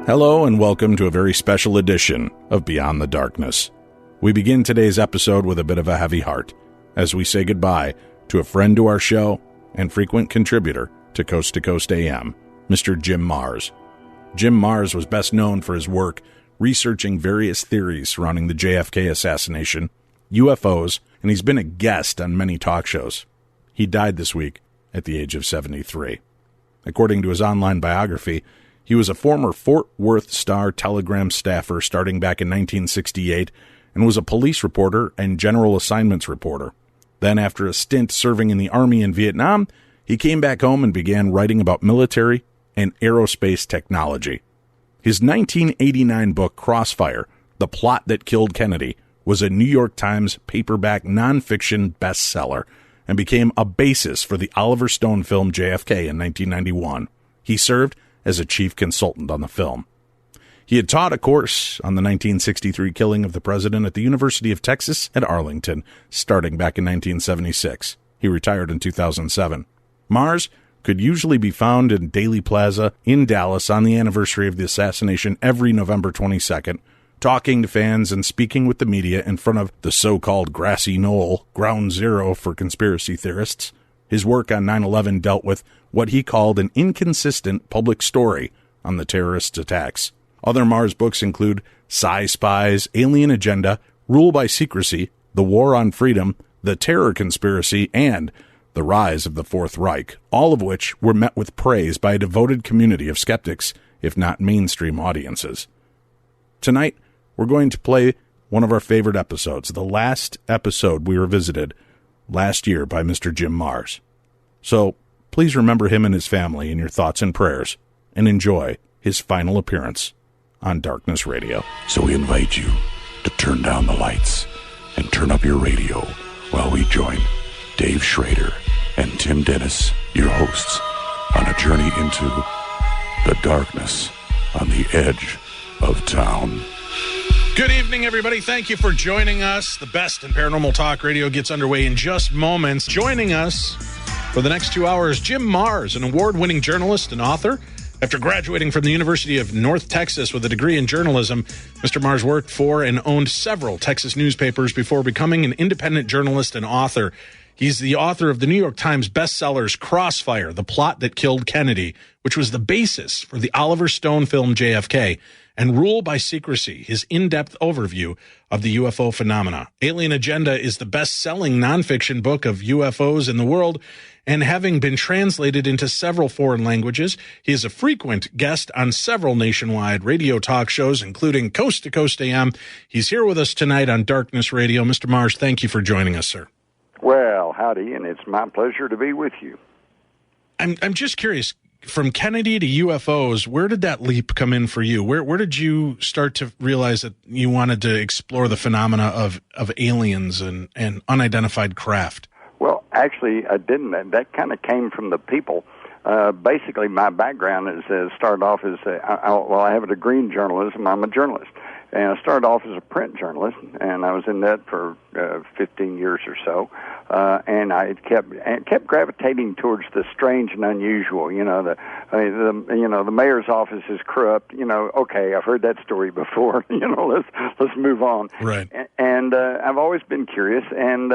Hello and welcome to a very special edition of Beyond the Darkness. We begin today's episode with a bit of a heavy heart as we say goodbye to a friend to our show and frequent contributor to Coast AM, Mr. Jim Marrs. Jim Marrs was best known for his work researching various theories surrounding the JFK assassination, UFOs, and he's been a guest on many talk shows. He died this week at the age of 73. According to his online biography, he was a former Fort Worth Star-Telegram staffer starting back in 1968 and was a police reporter and general assignments reporter. Then, after a stint serving in the Army in Vietnam, he came back home and began writing about military and aerospace technology. His 1989 book, Crossfire, The Plot That Killed Kennedy, was a New York Times paperback nonfiction bestseller and became a basis for the Oliver Stone film JFK in 1991. He served as a chief consultant on the film. He had taught a course on the 1963 killing of the president at the University of Texas at Arlington, starting back in 1976. He retired in 2007. Marrs could usually be found in Daley Plaza in Dallas on the anniversary of the assassination every November 22nd, talking to fans and speaking with the media in front of the so-called grassy knoll, ground zero for conspiracy theorists. His work on 9/11 dealt with what he called an inconsistent public story on the terrorist attacks. Other Marrs books include Psi Spies, Alien Agenda, Rule by Secrecy, The War on Freedom, The Terror Conspiracy, and The Rise of the Fourth Reich, all of which were met with praise by a devoted community of skeptics, if not mainstream audiences. Tonight, we're going to play one of our favorite episodes, the last episode we revisited last year by Mr. Jim Marrs. So, please remember him and his family in your thoughts and prayers, and enjoy his final appearance on Darkness Radio. So we invite you to turn down the lights and turn up your radio while we join Dave Schrader and Tim Dennis, your hosts, on a journey into the darkness on the edge of town. Good evening, everybody. Thank you for joining us. The best in paranormal talk radio gets underway in just moments. Joining us for the next 2 hours, Jim Marrs, an award-winning journalist and author. After graduating from the University of North Texas with a degree in journalism, Mr. Marrs worked for and owned several Texas newspapers before becoming an independent journalist and author. He's the author of the New York Times bestsellers Crossfire, The Plot That Killed Kennedy, which was the basis for the Oliver Stone film JFK, and Rule by Secrecy, his in-depth overview of the UFO phenomena. Alien Agenda is the best-selling nonfiction book of UFOs in the world, and having been translated into several foreign languages, he is a frequent guest on several nationwide radio talk shows, including Coast to Coast AM. He's here with us tonight on Darkness Radio. Mr. Marrs, thank you for joining us, sir. Well, howdy, and it's my pleasure to be with you. I'm just curious, from Kennedy to UFOs, where did that leap come in for you? Where did you start to realize that you wanted to explore the phenomena of aliens and unidentified craft? Well, actually, I didn't. That kind of came from the people. Basically, my background is started off as I have a degree in journalism. I'm a journalist. And I started off as a print journalist, and I was in that for 15 years or so. And I kept gravitating towards the strange and unusual. The mayor's office is corrupt. Okay, I've heard that story before. Let's move on. Right. And I've always been curious, and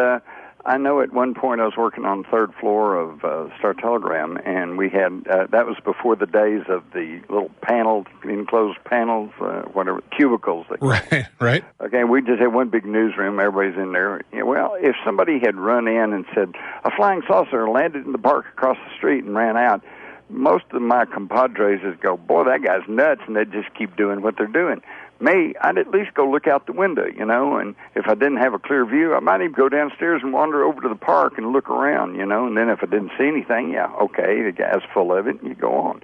I know at one point I was working on the third floor of Star-Telegram, and we had, that was before the days of the little panels, enclosed panels, whatever, cubicles. Right. Okay, we just had one big newsroom, everybody's in there. Well, if somebody had run in and said, a flying saucer landed in the park across the street and ran out, most of my compadres would go, boy, that guy's nuts, and they'd just keep doing what they're doing. I'd at least go look out the window, and if I didn't have a clear view, I might even go downstairs and wander over to the park and look around, and then if I didn't see anything, yeah, okay, the guy's full of it, and you go on.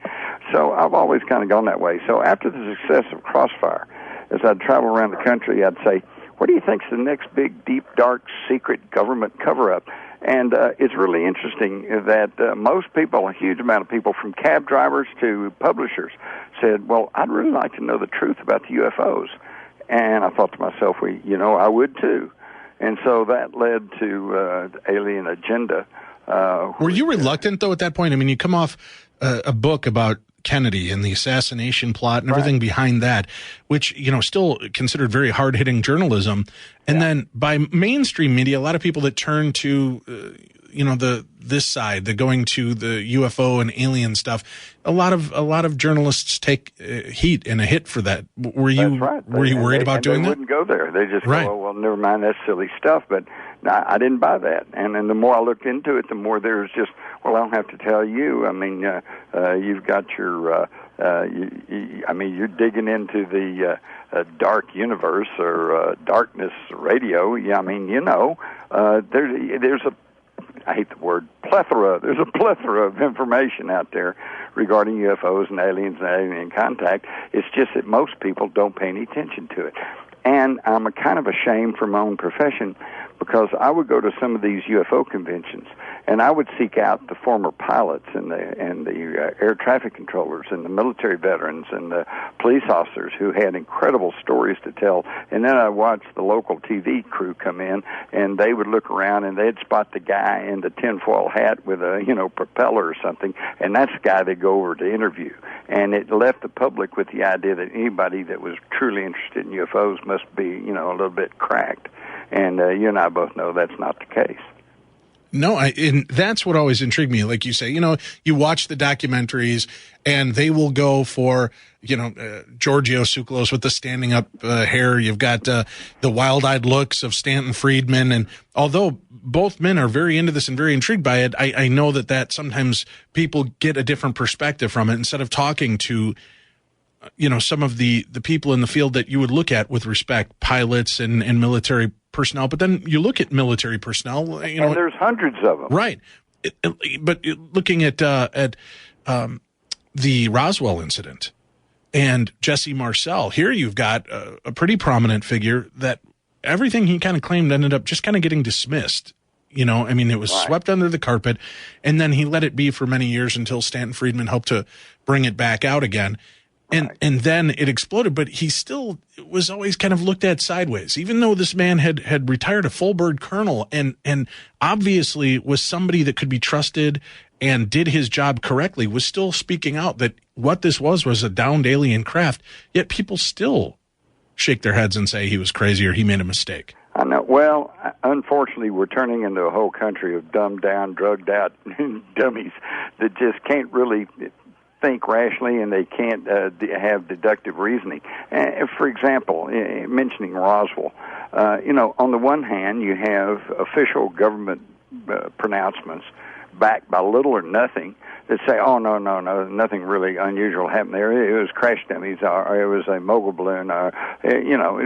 So I've always kind of gone that way. So after the success of Crossfire, as I'd travel around the country, I'd say, what do you think's the next big, deep, dark, secret government cover-up? And it's really interesting that most people, a huge amount of people, from cab drivers to publishers, said, well, I'd really like to know the truth about the UFOs. And I thought to myself, well, I would too. And so that led to Alien Agenda. Were you reluctant, though, at that point? I mean, you come off a book about Kennedy and the assassination plot and everything behind that, which, still considered very hard-hitting journalism. And then by mainstream media, a lot of people that turn to, this side, the going to the UFO and alien stuff, a lot of journalists take heat and a hit for that. Were you worried about doing that? They wouldn't go there. They just go, well, never mind, that's silly stuff. But I didn't buy that. And then the more I looked into it, the more there's just, well, I don't have to tell you. I mean, you've got your, you're digging into the dark universe or darkness radio. Yeah, I mean, there's a, I hate the word plethora. There's a plethora of information out there regarding UFOs and aliens and alien contact. It's just that most people don't pay any attention to it. And I'm kind of ashamed for my own profession, because I would go to some of these UFO conventions and I would seek out the former pilots and the air traffic controllers and the military veterans and the police officers who had incredible stories to tell. And then I'd watch the local TV crew come in, and they would look around and they'd spot the guy in the tinfoil hat with a propeller or something, and that's the guy they'd go over to interview. And it left the public with the idea that anybody that was truly interested in UFOs must be a little bit cracked. And you and I both know that's not the case. No, and that's what always intrigued me. Like you say, you watch the documentaries and they will go for, Giorgio Tsoukalos with the standing up hair. You've got the wild-eyed looks of Stanton Friedman. And although both men are very into this and very intrigued by it, I know that sometimes people get a different perspective from it instead of talking to, some of the people in the field that you would look at with respect, pilots and military personnel. But then you look at military personnel, and there's hundreds of them. Right. But looking at the Roswell incident and Jesse Marcel, here you've got a pretty prominent figure that everything he kind of claimed ended up just kind of getting dismissed. It was swept under the carpet, and then he let it be for many years until Stanton Friedman helped to bring it back out again. And then it exploded, but he still was always kind of looked at sideways, even though this man had retired a full bird colonel and obviously was somebody that could be trusted and did his job correctly, was still speaking out that what this was a downed alien craft, yet people still shake their heads and say he was crazy or he made a mistake. I know. Well, unfortunately, we're turning into a whole country of dumbed down, drugged out dummies that just can't really think rationally, and they can't have deductive reasoning. For example, mentioning Roswell, on the one hand, you have official government pronouncements backed by little or nothing that say, oh, no, nothing really unusual happened there. It was crash dummies, or it was a mogul balloon, or, it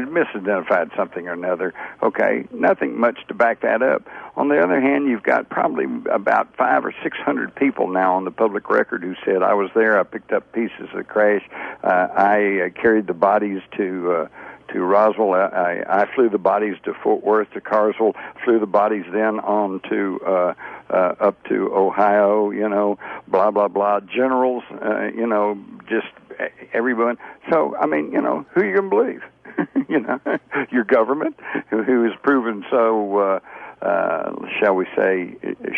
misidentified something or another. Okay, nothing much to back that up. On the other hand, you've got probably about 500 or 600 people now on the public record who said, I was there, I picked up pieces of the crash, I carried the bodies to Roswell, I flew the bodies to Fort Worth, to Carswell, flew the bodies then on to up to Ohio, blah, blah, blah, generals, just everyone. So, I mean, who are you going to believe? Your government, who is proven so, shall we say,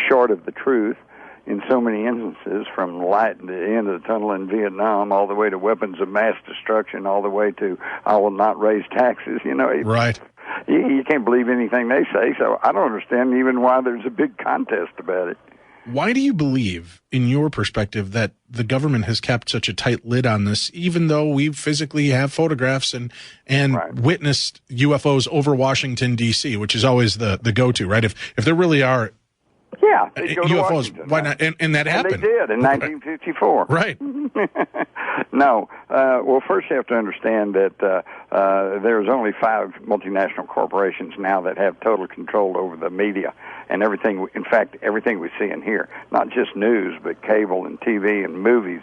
short of the truth in so many instances, from light at the end of the tunnel in Vietnam, all the way to weapons of mass destruction, all the way to I will not raise taxes. Right. You can't believe anything they say, so I don't understand even why there's a big contest about it. Why do you believe, in your perspective, that the government has kept such a tight lid on this, even though we physically have photographs and right. witnessed UFOs over Washington, D.C., which is always the go-to, right? If there really are UFOs, why not? And that happened. And they did in 1954. Right. No. Well, first you have to understand that there's only 5 multinational corporations now that have total control over the media and everything. In fact, everything we see and hear, not just news, but cable and TV and movies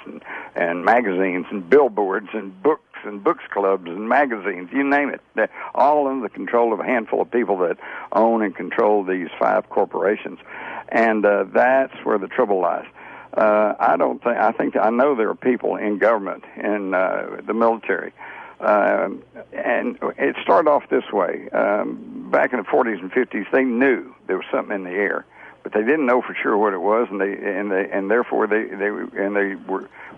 and magazines and billboards and books clubs and magazines, you name it. They're all under the control of a handful of people that own and control these 5 corporations. And that's where the trouble lies. I know there are people in government, in the military, and it started off this way. Back in the 40s and 50s, they knew there was something in the air, but they didn't know for sure what it was, and therefore they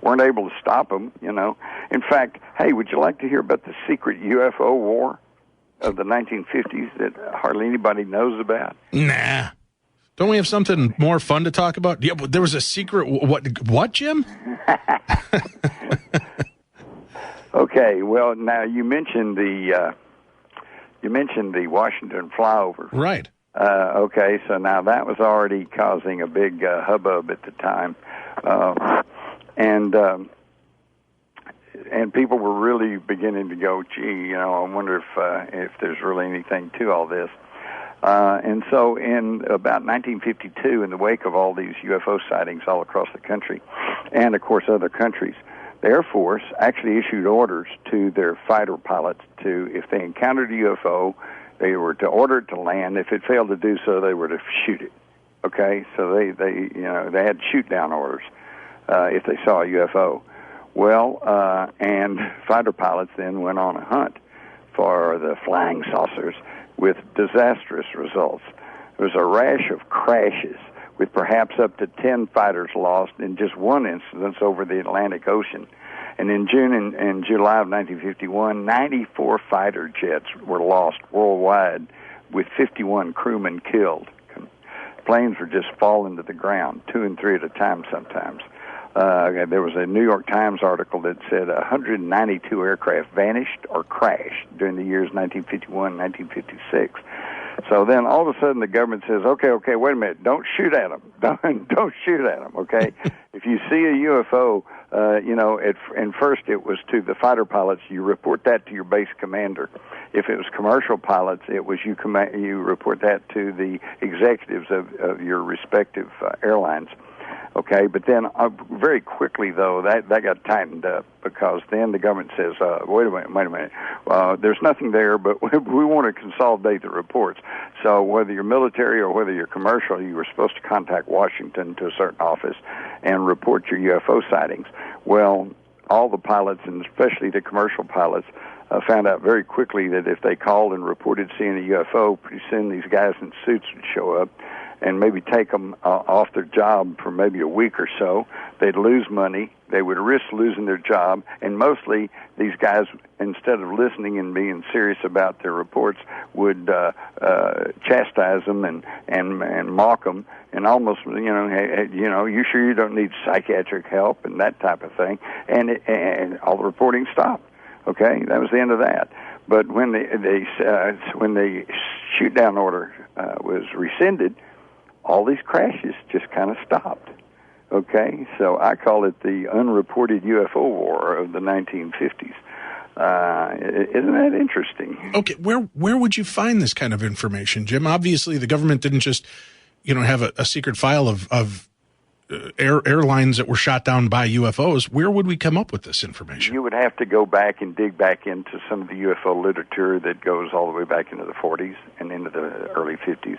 weren't able to stop them. You know. In fact, hey, would you like to hear about the secret UFO war of the 1950s that hardly anybody knows about? Nah. Don't we have something more fun to talk about? Yeah, but there was a secret. What, Jim? Okay. Well, now you mentioned the Washington flyover, right? Okay. So now that was already causing a big hubbub at the time, and people were really beginning to go, gee, you know, I wonder if there's really anything to all this. And so in about 1952, in the wake of all these UFO sightings all across the country, and of course other countries, the Air Force actually issued orders to their fighter pilots to, if they encountered a UFO, they were to order it to land. If it failed to do so, they were to shoot it. Okay, so they had shoot down orders if they saw a UFO. Well, and fighter pilots then went on a hunt for the flying saucers, with disastrous results. There was a rash of crashes with perhaps up to 10 fighters lost in just one incident over the Atlantic Ocean. And in June and July of 1951, 94 fighter jets were lost worldwide, with 51 crewmen killed. Planes were just falling to the ground, 2 and 3 at a time sometimes. There was a New York Times article that said 192 aircraft vanished or crashed during the years 1951 and 1956. So then all of a sudden the government says, okay, wait a minute, don't shoot at them. Don't shoot at them, okay? If you see a UFO, and first it was to the fighter pilots, you report that to your base commander. If it was commercial pilots, it was you report that to the executives of your respective airlines. Okay, but then very quickly, though, that got tightened up, because then the government says, wait a minute, there's nothing there, but we want to consolidate the reports. So whether you're military or whether you're commercial, you were supposed to contact Washington to a certain office and report your UFO sightings. Well, all the pilots, and especially the commercial pilots, found out very quickly that if they called and reported seeing a UFO, pretty soon these guys in suits would show up and maybe take them off their job for maybe a week or so. They'd lose money. They would risk losing their job. And mostly these guys, instead of listening and being serious about their reports, would chastise them and mock them, and almost, hey, you sure you don't need psychiatric help and that type of thing. And all the reporting stopped. Okay, that was the end of that. But when the shoot-down order was rescinded, all these crashes just kind of stopped. Okay, so I call it the unreported UFO war of the 1950s. Isn't that interesting? Okay, where would you find this kind of information, Jim? Obviously, the government didn't just, have a secret file of airlines that were shot down by UFOs. Where would we come up with this information? You would have to go back and dig back into some of the UFO literature that goes all the way back into the 40s and into the early 50s.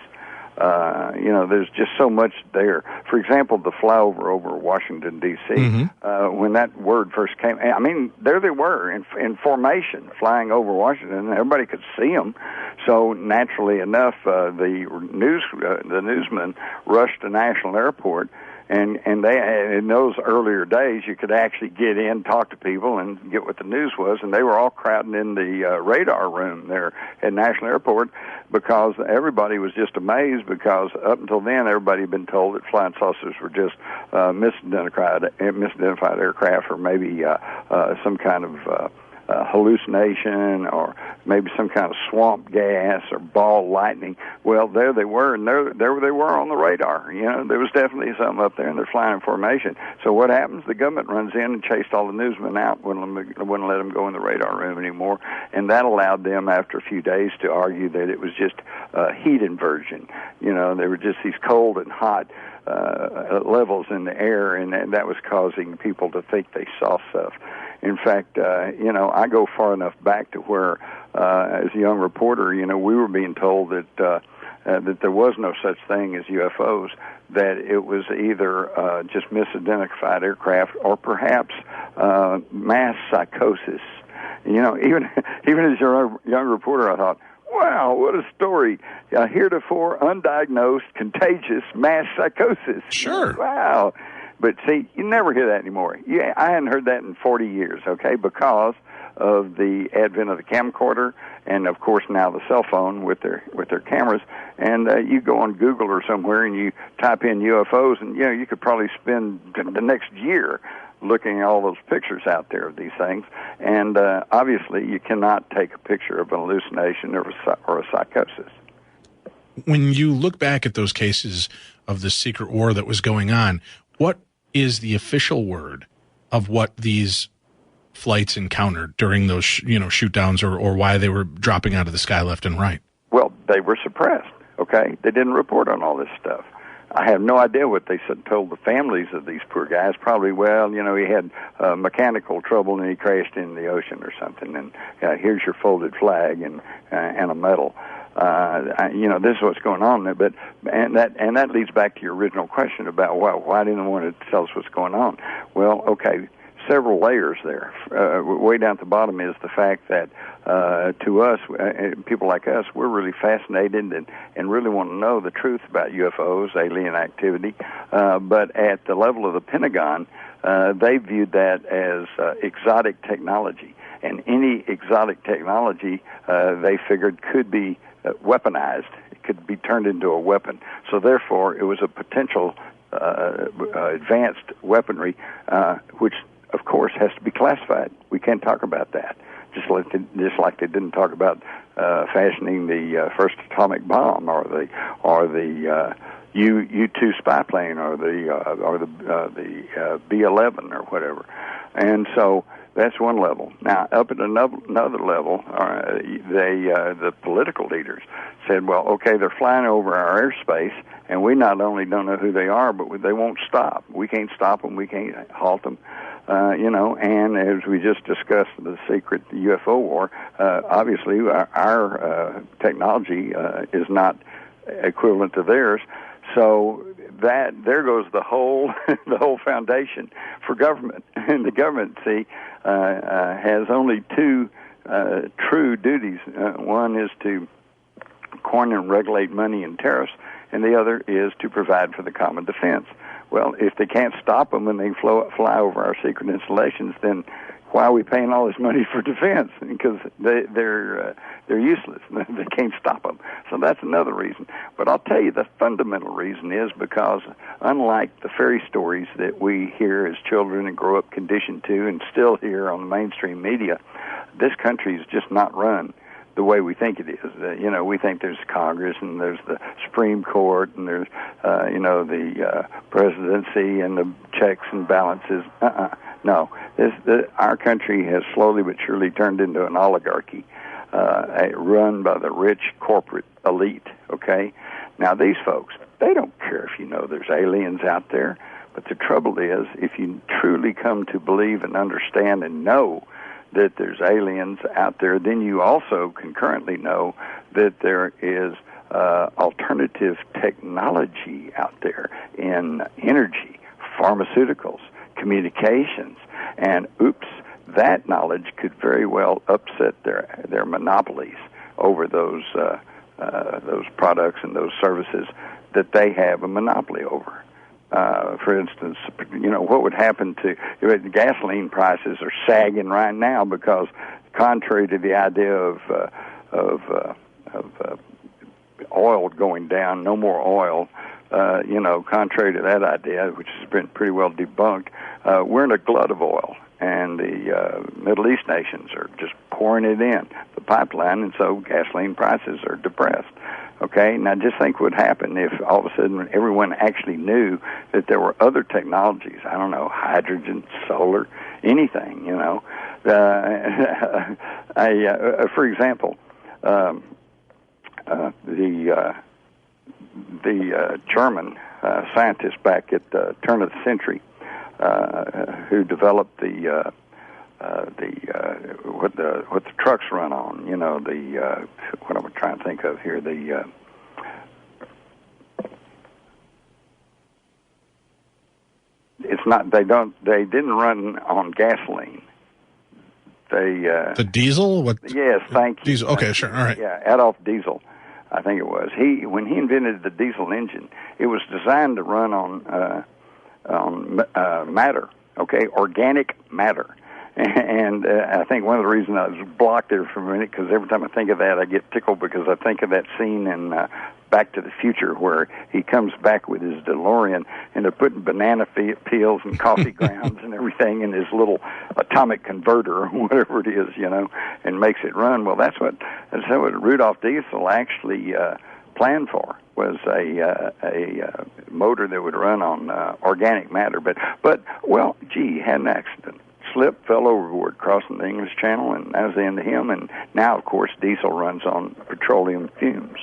There's just so much there. For example, the flyover over Washington, D.C., when that word first came, I mean, there they were in formation, flying over Washington. Everybody could see them. So naturally enough, the newsmen rushed to National Airport. And they, in those earlier days, you could actually get in, talk to people, and get what the news was. And they were all crowding in the radar room there at National Airport, because everybody was just amazed, because up until then, everybody had been told that flying saucers were just misidentified aircraft, or maybe some kind of hallucination or maybe some kind of swamp gas or ball lightning. Well, there they were, and there they were on the radar. You know, there was definitely something up there, and they're flying in formation. So what happens? The government runs in and chased all the newsmen out, wouldn't let them go in the radar room anymore, and that allowed them, after a few days, to argue that it was just heat inversion. You know, they were just these cold and hot levels in the air, and that was causing people to think they saw stuff. In fact, you know, I go far enough back to where, as a young reporter, you know, we were being told that that there was no such thing as UFOs, that it was either just misidentified aircraft or perhaps mass psychosis. You know, even as a young reporter, I thought, wow, what a story. Heretofore undiagnosed, contagious mass psychosis. Sure. Wow. But see, you never hear that anymore. Yeah, I hadn't heard that in 40 years, okay, because of the advent of the camcorder and, of course, now the cell phone with their cameras. And you go on Google or somewhere and you type in UFOs, and, you know, you could probably spend the next year looking at all those pictures out there of these things. And obviously you cannot take a picture of an hallucination or a psychosis. When you look back at those cases of the secret war that was going on, what is the official word of what these flights encountered during those, shoot downs or why they were dropping out of the sky left and right? Well, they were suppressed, okay? They didn't report on all this stuff. I have no idea what they told the families of these poor guys. Probably, well, you know, he had mechanical trouble and he crashed in the ocean or something, and here's your folded flag and a medal. This is what's going on there. But and that leads back to your original question about why didn't they want to tell us what's going on? Well, okay, several layers there. Way down at the bottom is the fact that to us, people like us, we're really fascinated and really want to know the truth about UFOs, alien activity. But at the level of the Pentagon, they viewed that as exotic technology. And any exotic technology, they figured, could be weaponized. It could be turned into a weapon. So therefore, it was a potential advanced weaponry, which, of course, has to be classified. We can't talk about that. Just like they didn't talk about fashioning the first atomic bomb or the U-2 spy plane or the B-11 or whatever. And so that's one level. Now, up at another level, the political leaders said, well, okay, they're flying over our airspace, and we not only don't know who they are, but they won't stop. We can't stop them. We can't halt them. And as we just discussed the secret UFO war, obviously our technology is not equivalent to theirs. So there goes the whole foundation for government. And the government, has only two true duties. One is to coin and regulate money and tariffs, and the other is to provide for the common defense. Well, if they can't stop them and they fly over our secret installations, then why are we paying all this money for defense? Because they're useless. They can't stop them. So that's another reason. But I'll tell you the fundamental reason is because unlike the fairy stories that we hear as children and grow up conditioned to and still hear on the mainstream media, this country is just not run the way we think it is. We think there's Congress and there's the Supreme Court and there's, the presidency and the checks and balances. No, our country has slowly but surely turned into an oligarchy run by the rich corporate elite, okay? Now, these folks, they don't care if you know there's aliens out there, but the trouble is, if you truly come to believe and understand and know that there's aliens out there, then you also concurrently know that there is alternative technology out there in energy, pharmaceuticals, communications, and that knowledge could very well upset their monopolies over those products and those services that they have a monopoly over. For instance, what would happen to the gasoline prices are sagging right now because, contrary to the idea of oil going down, no more oil. Contrary to that idea, which has been pretty well debunked, we're in a glut of oil. and the Middle East nations are just pouring it in the pipeline, and so gasoline prices are depressed. Okay, now just think what would happen if all of a sudden everyone actually knew that there were other technologies. I don't know, hydrogen, solar, anything. You know, for example, the German scientists back at the turn of the century who developed what the trucks run on. You know, what am I trying to think of here? It's not. They didn't run on gasoline. The diesel? What? Yes, thank you. Diesel. Okay, sure. All right. Yeah, Adolf Diesel, I think it was. When he invented the diesel engine, it was designed to run on matter. Okay, organic matter. And I think one of the reasons I was blocked there for a minute, because every time I think of that, I get tickled because I think of that scene in Back to the Future where he comes back with his DeLorean and they're putting banana peels and coffee grounds and everything in his little atomic converter or whatever it is, you know, and makes it run. Well, that's what Rudolf Diesel actually planned for, was a motor that would run on organic matter. But well, gee, he had an accident. Slipped, fell overboard, crossing the English Channel, and that was the end of him. And now, of course, diesel runs on petroleum fumes,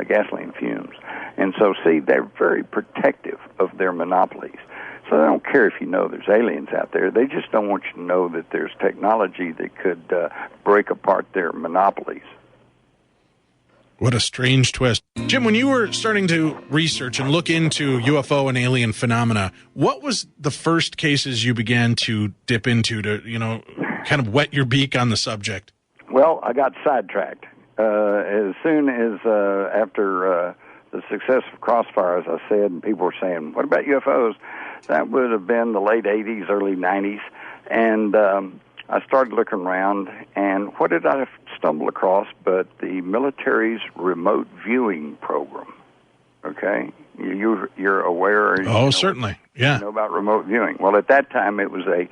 gasoline fumes. And so, see, they're very protective of their monopolies. So they don't care if you know there's aliens out there. They just don't want you to know that there's technology that could break apart their monopolies. What a strange twist. Jim, when you were starting to research and look into UFO and alien phenomena, what was the first cases you began to dip into to, you know, kind of wet your beak on the subject? Well, I got sidetracked. As soon as after the success of Crossfire, as I said, and people were saying, what about UFOs? That would have been the late 80s, early 90s. And I started looking around, and what did I stumble across but the military's remote viewing program? Okay? You're aware? Oh, certainly, yeah. You know about remote viewing. Well, at that time, it was a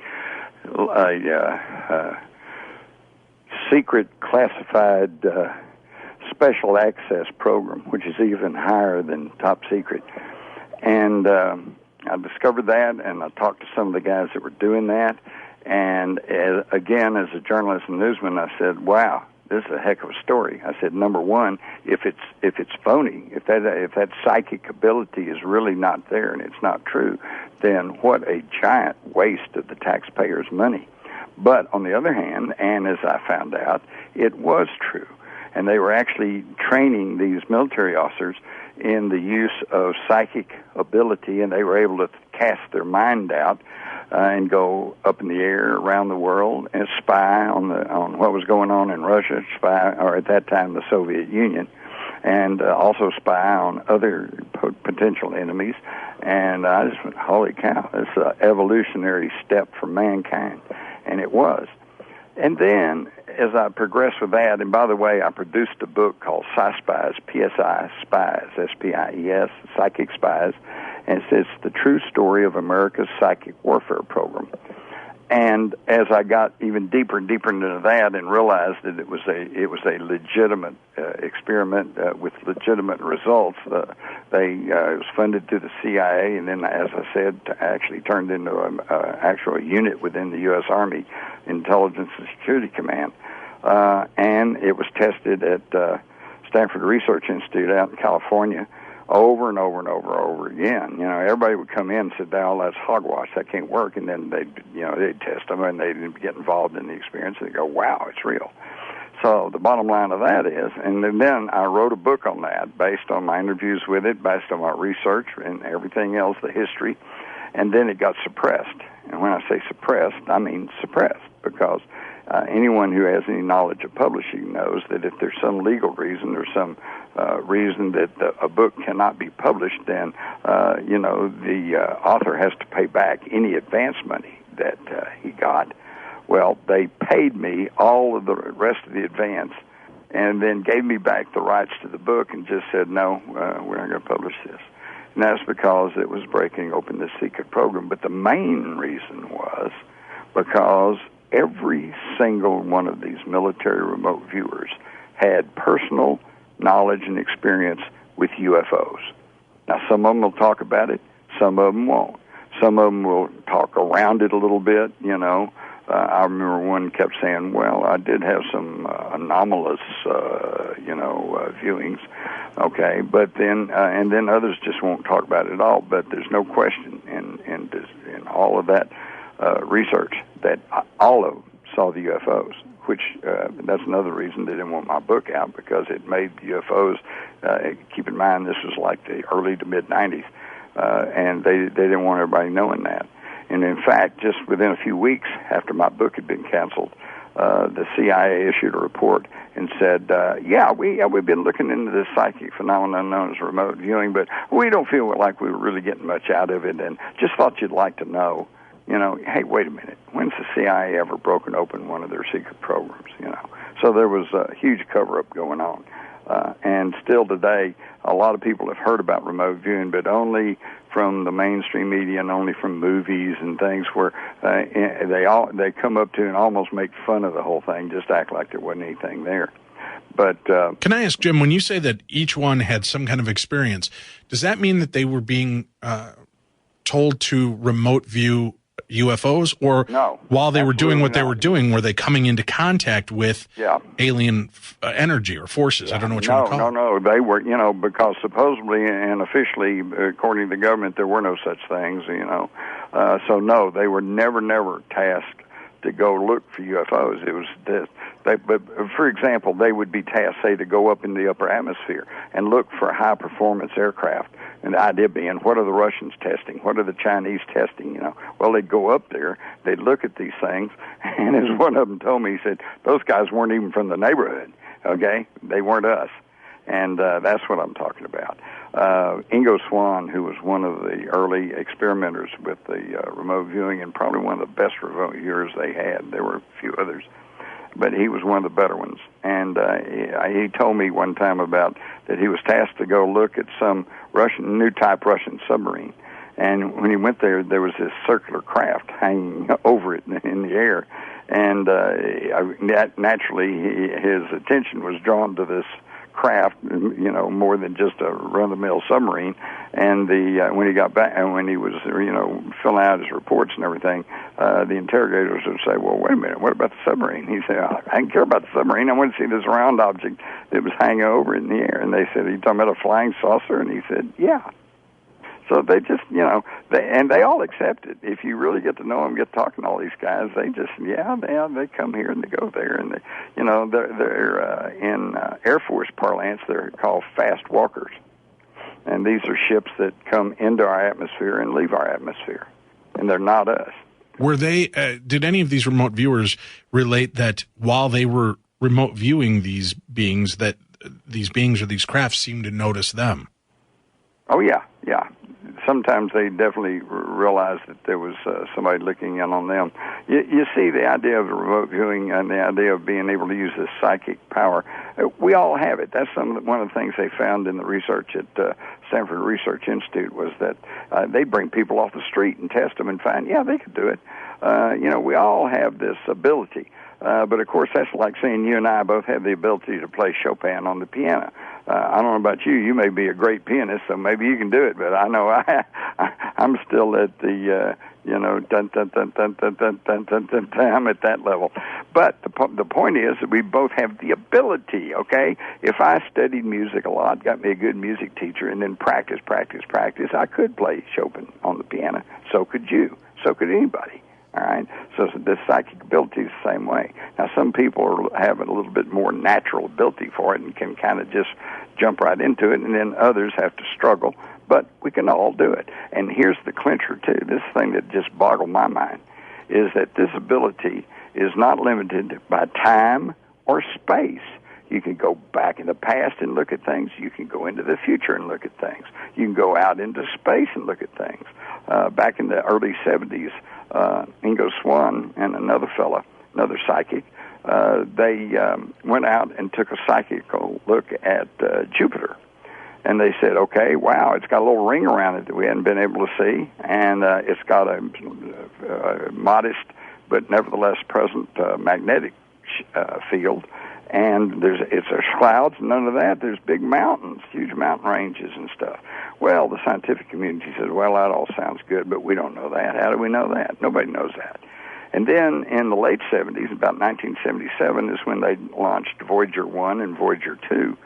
secret, classified, special access program, which is even higher than top secret. And I discovered that, and I talked to some of the guys that were doing that. And again, as a journalist and newsman, I said, "Wow, this is a heck of a story." I said, "Number one, if it's phony, if that psychic ability is really not there and it's not true, then what a giant waste of the taxpayers' money." But on the other hand, and as I found out, it was true, and they were actually training these military officers in the use of psychic ability, and they were able to cast their mind out and go up in the air around the world and spy on what was going on in Russia, or at that time the Soviet Union, and also spy on other potential enemies. And I just went, holy cow, it's an evolutionary step for mankind. And it was. And then, as I progressed with that, and by the way, I produced a book called Psy-Spies, P-S-I, Spies, S-P-I-E-S, Psychic Spies, and it's the true story of America's psychic warfare program. And as I got even deeper and deeper into that and realized that it was a legitimate experiment with legitimate results, it was funded through the CIA, and then, as I said, actually turned into an actual unit within the U.S. Army Intelligence and Security Command. And it was tested at Stanford Research Institute out in California over and over again. You know, everybody would come in and say, "Oh, that's hogwash. That can't work." And then they'd test them and they'd get involved in the experience and they'd go, "Wow, it's real." So the bottom line of that is, and then I wrote a book on that based on my interviews with it, based on my research and everything else, the history, and then it got suppressed. And when I say suppressed, I mean suppressed, because anyone who has any knowledge of publishing knows that if there's some legal reason or some reason that a book cannot be published, then the author has to pay back any advance money that he got. Well, they paid me all of the rest of the advance and then gave me back the rights to the book and just said, "No, we're not going to publish this." And that's because it was breaking open this secret program. But the main reason was because every single one of these military remote viewers had personal knowledge and experience with UFOs. Now, some of them will talk about it, some of them won't. Some of them will talk around it a little bit, you know. I remember one kept saying, well, I did have some anomalous, viewings, okay, but then, and then others just won't talk about it at all, but there's no question in all of that research that all of them saw the UFOs, which that's another reason they didn't want my book out, because it made the UFOs, keep in mind this was like the early to mid-'90s, and they didn't want everybody knowing that. And in fact, just within a few weeks after my book had been canceled, the CIA issued a report and said, we've been looking into this psychic phenomenon known as remote viewing, but we don't feel like we were really getting much out of it, and just thought you'd like to know, you know, hey, wait a minute, when's the CIA ever broken open one of their secret programs, you know? So there was a huge cover-up going on. And still today, a lot of people have heard about remote viewing, but only from the mainstream media and only from movies and things where they come up to and almost make fun of the whole thing, just act like there wasn't anything there. But can I ask, Jim, when you say that each one had some kind of experience, does that mean that they were being told to remote view UFOs, or no, while they were doing what they not. were doing, were they coming into contact with alien energy or forces? I don't know what you want to call it. No, they were, you know, because supposedly and officially, according to the government, there were no such things, you know. So no, they were never tasked to go look for UFOs. It was but for example, they would be tasked, say, to go up in the upper atmosphere and look for high-performance aircraft. And the idea being, what are the Russians testing? What are the Chinese testing? You know, well, they'd go up there, they'd look at these things, and as one of them told me, he said, those guys weren't even from the neighborhood, okay? They weren't us. And that's what I'm talking about. Ingo Swann, who was one of the early experimenters with the remote viewing and probably one of the best remote viewers they had, there were a few others, but he was one of the better ones. And he told me one time about that he was tasked to go look at some new type Russian submarine. And when he went there, there was this circular craft hanging over it in the air. And naturally, his attention was drawn to this craft, you know, more than just a run-of-the-mill submarine. And when he got back, and when he was, you know, filling out his reports and everything, the interrogators would say, well, wait a minute, what about the submarine? He said, I didn't care about the submarine. I want to see this round object that was hanging over in the air. And they said, are you talking about a flying saucer? And he said, yeah. So they just, you know, they all accept it. If you really get to know them, get talking to all these guys, they just, they come here and they go there, and they, you know, they're in Air Force parlance, they're called fast walkers, and these are ships that come into our atmosphere and leave our atmosphere, and they're not us. Were they? Did any of these remote viewers relate that while they were remote viewing these beings, that these beings or these crafts seemed to notice them? Oh yeah. Sometimes they definitely realized that there was somebody looking in on them. You see, the idea of the remote viewing and the idea of being able to use this psychic power, we all have it. That's one of the things they found in the research at Stanford Research Institute was that they bring people off the street and test them and find, they could do it. You know, we all have this ability. But, of course, that's like saying you and I both have the ability to play Chopin on the piano. I don't know about you. You may be a great pianist, so maybe you can do it. But I know I'm still at the, dun, dun, dun, dun, dun, dun, dun, dun, dun, dun, I'm at that level. But the point is that we both have the ability, okay? If I studied music a lot, got me a good music teacher, and then practice, I could play Chopin on the piano. So could you. So could anybody. All right, so the psychic ability is the same way. Now, some people have a little bit more natural ability for it and can kind of just jump right into it, and then others have to struggle, but we can all do it. And here's the clincher, too. This thing that just boggled my mind is that this ability is not limited by time or space. You can go back in the past and look at things. You can go into the future and look at things. You can go out into space and look at things. Back in the early 70s, Ingo Swann and another psychic, they went out and took a psychical look at Jupiter. And they said, okay, wow, it's got a little ring around it that we hadn't been able to see, and it's got a modest but nevertheless present magnetic field. And it's clouds, none of that. There's big mountains, huge mountain ranges and stuff. Well, the scientific community says, well, that all sounds good, but we don't know that. How do we know that? Nobody knows that. And then in the late 70s, about 1977, is when they launched Voyager 1 and Voyager 2.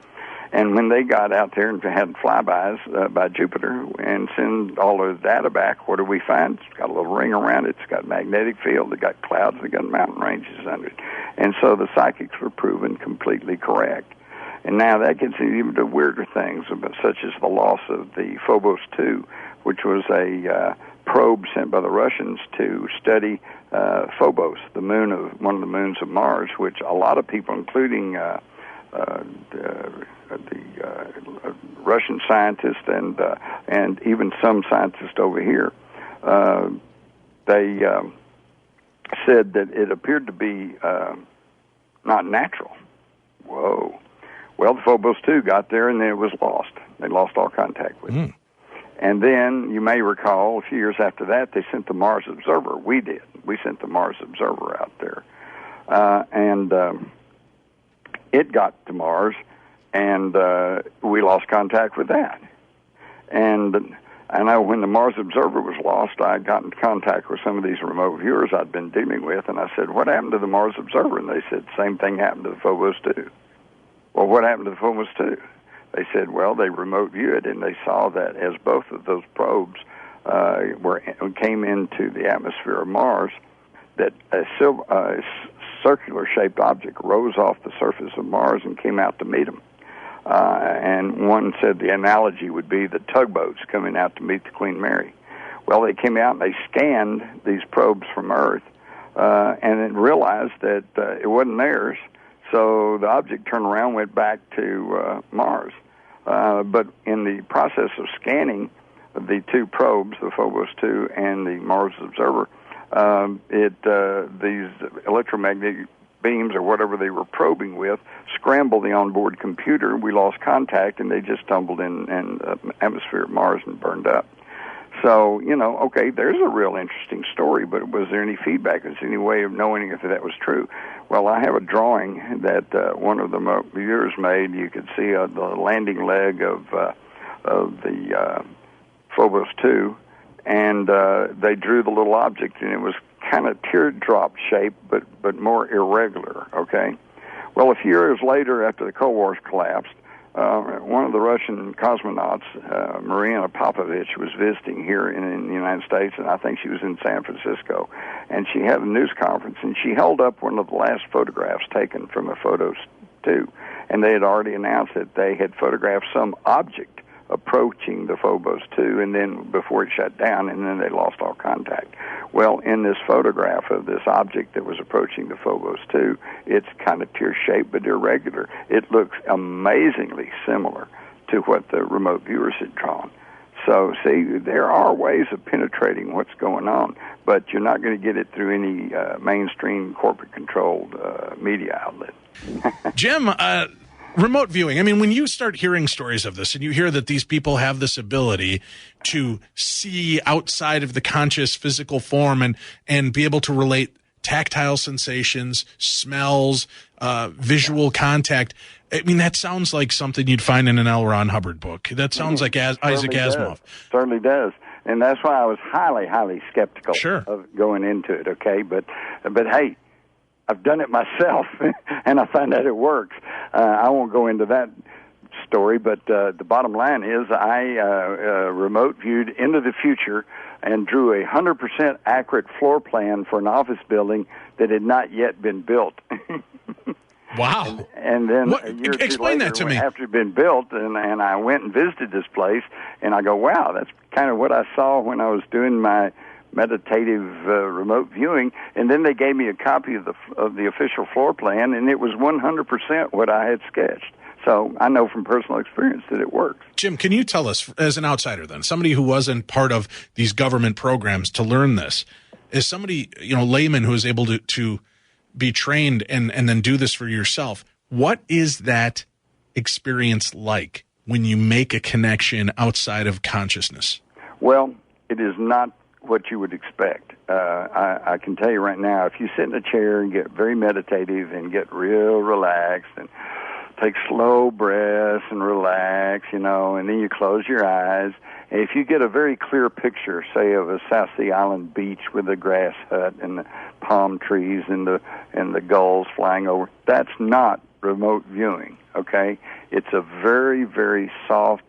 And when they got out there and had flybys by Jupiter and send all the data back, what do we find? It's got a little ring around it. It's got a magnetic field. It's got clouds. It's got mountain ranges under it. And so the psychics were proven completely correct. And now that gets even to weirder things, such as the loss of the Phobos 2, which was a probe sent by the Russians to study Phobos, the moon of one of the moons of Mars, which a lot of people, including the Russian scientists and even some scientists over here, they said that it appeared to be not natural. Whoa. Well, the Phobos 2 got there and then it was lost. They lost all contact with it. And then, you may recall, a few years after that, they sent the Mars Observer. We did. We sent the Mars Observer out there. And it got to Mars, and we lost contact with that. And I know when the Mars Observer was lost, I got in contact with some of these remote viewers I'd been dealing with, and I said, what happened to the Mars Observer? And they said, same thing happened to the Phobos 2. Well, what happened to the Phobos 2? They said, well, they remote viewed, and they saw that as both of those probes came into the atmosphere of Mars, that a circular-shaped object rose off the surface of Mars and came out to meet them. And one said the analogy would be the tugboats coming out to meet the Queen Mary. Well, they came out and they scanned these probes from Earth and then realized that it wasn't theirs, so the object turned around and went back to Mars. But in the process of scanning the two probes, the Phobos 2 and the Mars Observer, these electromagnetic beams or whatever they were probing with scrambled the onboard computer. We lost contact, and they just tumbled in the atmosphere of Mars and burned up. So, okay, there's a real interesting story, but was there any feedback? Was there any way of knowing if that was true? Well, I have a drawing that one of the viewers made. You could see the landing leg of the Phobos 2, and they drew the little object, and it was kind of teardrop shaped, but more irregular, okay? Well, a few years later, after the Cold War collapsed, one of the Russian cosmonauts, Marina Popovich, was visiting here in the United States, and I think she was in San Francisco, and she had a news conference, and she held up one of the last photographs taken from a Phobos 2, and they had already announced that they had photographed some object approaching the Phobos 2, and then before it shut down, and then they lost all contact. Well, in this photograph of this object that was approaching the Phobos 2, it's kind of tear-shaped but irregular. It looks amazingly similar to what the remote viewers had drawn. So, see, there are ways of penetrating what's going on, but you're not going to get it through any mainstream corporate-controlled media outlet. Jim, remote viewing. I mean, when you start hearing stories of this and you hear that these people have this ability to see outside of the conscious physical form and be able to relate tactile sensations, smells, visual contact, I mean, that sounds like something you'd find in an L. Ron Hubbard book. That sounds like Isaac Asimov. Certainly does. And that's why I was highly, highly skeptical of going into it, okay? But hey, I've done it myself, and I find that it works. I won't go into that story, but the bottom line is I remote viewed into the future and drew 100% accurate floor plan for an office building that had not yet been built. Wow. And then a year or two later, that to me. After it had been built, and I went and visited this place, and I go, wow, that's kind of what I saw when I was doing my meditative remote viewing. And then they gave me a copy of the official floor plan, and it was 100% what I had sketched. So I know from personal experience that it works. Jim, can you tell us, as an outsider then, somebody who wasn't part of these government programs to learn this, as somebody, layman who is able to be trained and then do this for yourself, what is that experience like when you make a connection outside of consciousness? Well, it is not what you would expect. I can tell you right now, if you sit in a chair and get very meditative and get real relaxed and take slow breaths and relax, and then you close your eyes. And if you get a very clear picture, say, of a South Sea Island beach with a grass hut and the palm trees and the gulls flying over, that's not remote viewing, okay? It's a very, very soft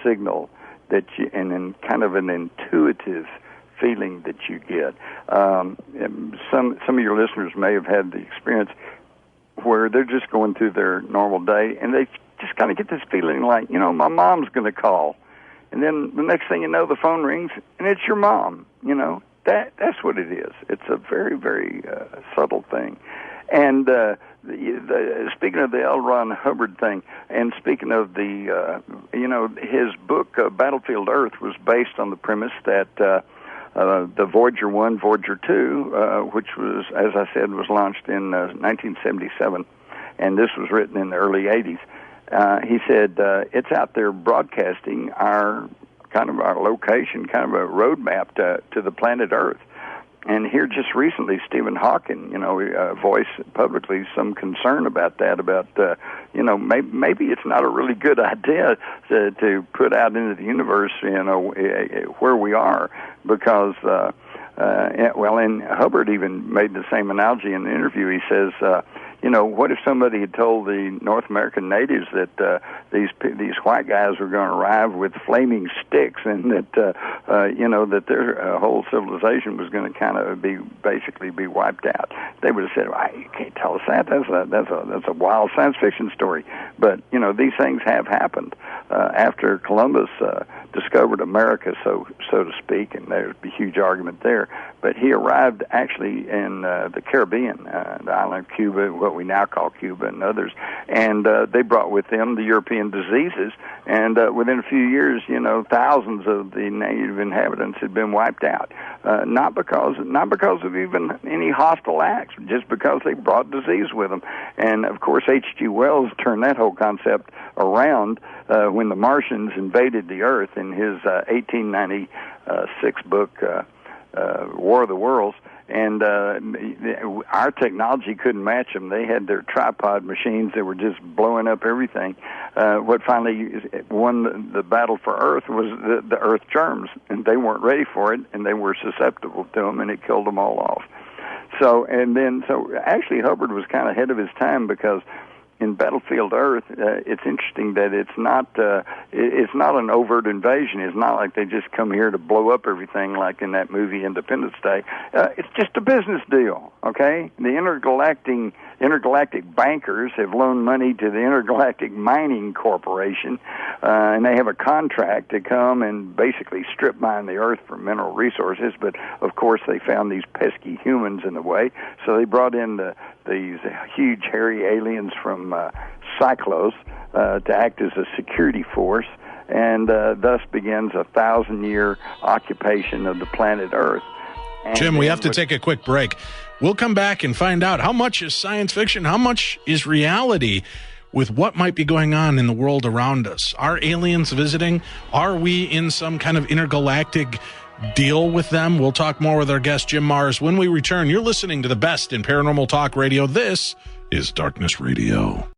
signal that and then kind of an intuitive feeling that you get. Some of your listeners may have had the experience where they're just going through their normal day, and they just kind of get this feeling like, my mom's going to call. And then the next thing you know, the phone rings, and it's your mom. That's what it is. It's a very, very subtle thing. And speaking of the L. Ron Hubbard thing, and speaking of the, his book, Battlefield Earth, was based on the premise that the Voyager 1, Voyager 2, which was, as I said, was launched in 1977, and this was written in the early 80s. He said, it's out there broadcasting our location, kind of a roadmap to the planet Earth. And here just recently, Stephen Hawking, voiced publicly some concern about that, maybe it's not a really good idea to put out into the universe, where we are, because, and Hubbard even made the same analogy in the interview. He says, what if somebody had told the North American natives that these white guys were going to arrive with flaming sticks, and that that their whole civilization was going to kind of basically be wiped out? They would have said, "Well, you can't tell us that. That's a wild science fiction story." But these things have happened after Columbus discovered America, so to speak, and there's a huge argument there. But he arrived actually in the Caribbean, the island of Cuba, what we now call Cuba, and others, and they brought with them the European diseases, and within a few years, thousands of the native inhabitants had been wiped out, not because of even any hostile acts, just because they brought disease with them. And of course, H.G. Wells turned that whole concept around when the Martians invaded the Earth in his 1896 book, War of the Worlds. And our technology couldn't match them. They had their tripod machines that were just blowing up everything. What finally won the battle for Earth was the Earth germs, and they weren't ready for it, and they were susceptible to them, and it killed them all off. So actually Hubbard was kind of ahead of his time, because in Battlefield Earth, it's interesting that it's not an overt invasion. It's not like they just come here to blow up everything like in that movie Independence Day. It's just a business deal, okay? The intergalactic bankers have loaned money to the Intergalactic Mining Corporation, and they have a contract to come and basically strip mine the Earth for mineral resources. But of course, they found these pesky humans in the way, so they brought in these huge hairy aliens from Cyclos to act as a security force, and thus begins a 1,000-year occupation of the planet Earth. And Jim, we have to take a quick break. We'll come back and find out how much is science fiction, how much is reality with what might be going on in the world around us. Are aliens visiting? Are we in some kind of intergalactic deal with them? We'll talk more with our guest, Jim Marrs, when we return. You're listening to the best in paranormal talk radio. This is Darkness Radio.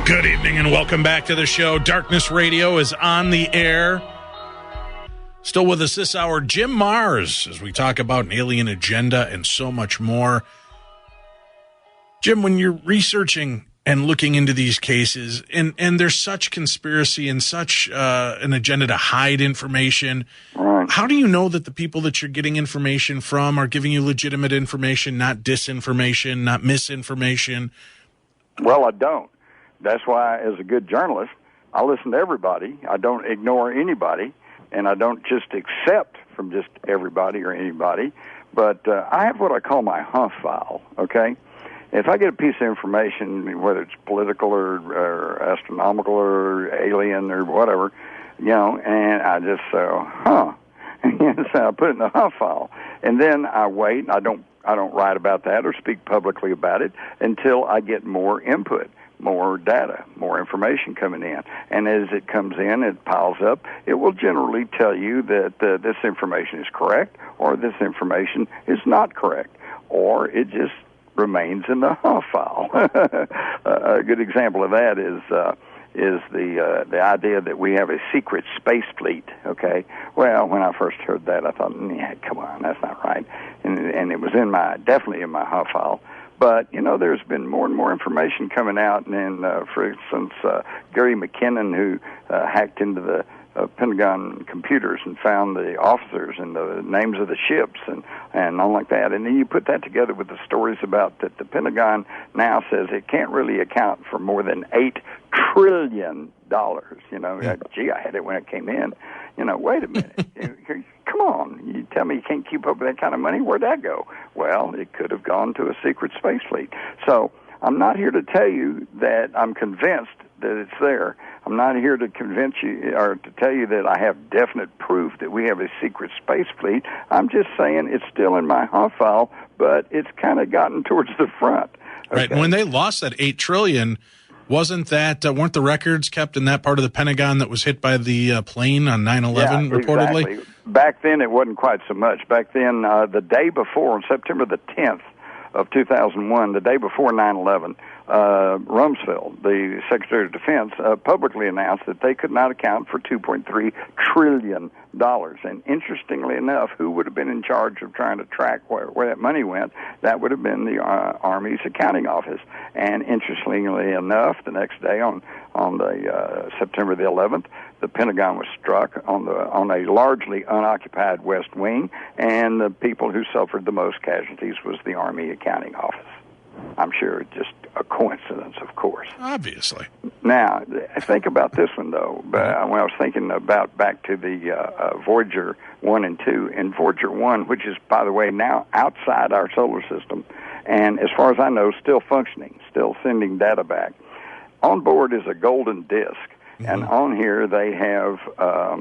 Good evening and welcome back to the show. Darkness Radio is on the air. Still with us this hour, Jim Marrs, as we talk about an alien agenda and so much more. Jim, when you're researching and looking into these cases, and there's such conspiracy and such an agenda to hide information, right, how do you know that the people that you're getting information from are giving you legitimate information, not disinformation, not misinformation? Well, I don't. That's why, as a good journalist, I listen to everybody. I don't ignore anybody, and I don't just accept from just everybody or anybody. But I have what I call my hunt file, okay? If I get a piece of information, whether it's political or astronomical or alien or whatever, and I just and so I put it in the HUF file, and then I wait. I don't write about that or speak publicly about it until I get more input, more data, more information coming in. And as it comes in, it piles up. It will generally tell you that this information is correct or this information is not correct, or it just remains in the HUF file. A good example of that is the idea that we have a secret space fleet. Okay, well, when I first heard that, I thought, yeah, come on, that's not right, and it was definitely in my HUF file. But there's been more and more information coming out, and for instance, Gary McKinnon, who hacked into the Pentagon computers and found the officers and the names of the ships and all like that. And then you put that together with the stories about that the Pentagon now says it can't really account for more than $8 trillion. Gee, I had it when it came in. Wait a minute. Come on. You tell me you can't keep up with that kind of money? Where'd that go? Well, it could have gone to a secret space fleet. So I'm not here to tell you that I'm convinced that it's there. I'm not here to convince you or to tell you that I have definite proof that we have a secret space fleet. I'm just saying it's still in my HUF file, but it's kind of gotten towards the front. Okay? Right. And when they lost that $8 trillion, weren't the records kept in that part of the Pentagon that was hit by the plane on 9/11 reportedly? Exactly. Back then it wasn't quite so much. Back then, the day before, on September the 10th of 2001, the day before 9/11, Rumsfeld, the Secretary of Defense, publicly announced that they could not account for $2.3 trillion. And interestingly enough, who would have been in charge of trying to track where that money went? That would have been the Army's accounting office. And interestingly enough, the next day on the September the 11th, the Pentagon was struck on a largely unoccupied West Wing, and the people who suffered the most casualties was the Army accounting office. I'm sure just a coincidence, of course. Obviously. Now, think about this one, though. When I was thinking about back to the Voyager 1 and 2, and Voyager 1, which is, by the way, now outside our solar system, and as far as I know, still functioning, still sending data back. On board is a golden disk, and on here they have a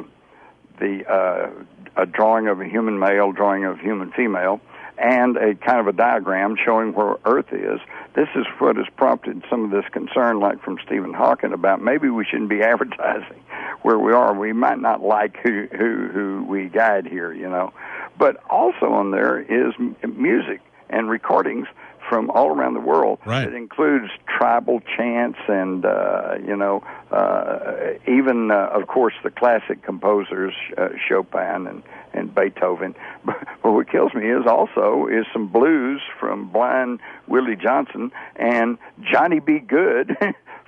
drawing of a human male, drawing of human female, and a kind of a diagram showing where Earth is. This is what has prompted some of this concern, like from Stephen Hawking, about maybe we shouldn't be advertising where we are. We might not like who we guide here, But also on there is music and recordings from all around the world. Right. It includes tribal chants and, even, of course, the classic composers, Chopin and Beethoven. But what kills me is some blues from Blind Willie Johnson and Johnny B. Good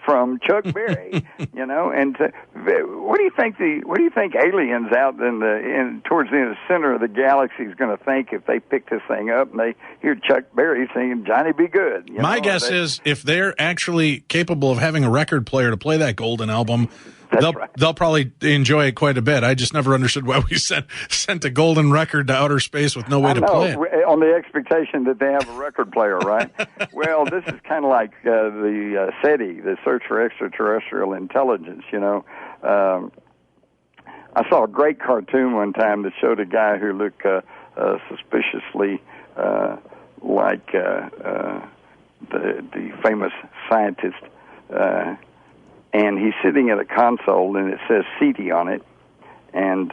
from Chuck Berry, And what do you think aliens out towards the center of the galaxy is going to think if they pick this thing up and they hear Chuck Berry singing Johnny B. Good? My guess is if they're actually capable of having a record player to play that Golden album, they'll probably enjoy it quite a bit. I just never understood why we sent a golden record to outer space with no way to play it. On the expectation that they have a record player, right? Well, this is kind of like the SETI, the Search for Extraterrestrial Intelligence, I saw a great cartoon one time that showed a guy who looked suspiciously like the famous scientist, and he's sitting at a console, and it says SETI on it, and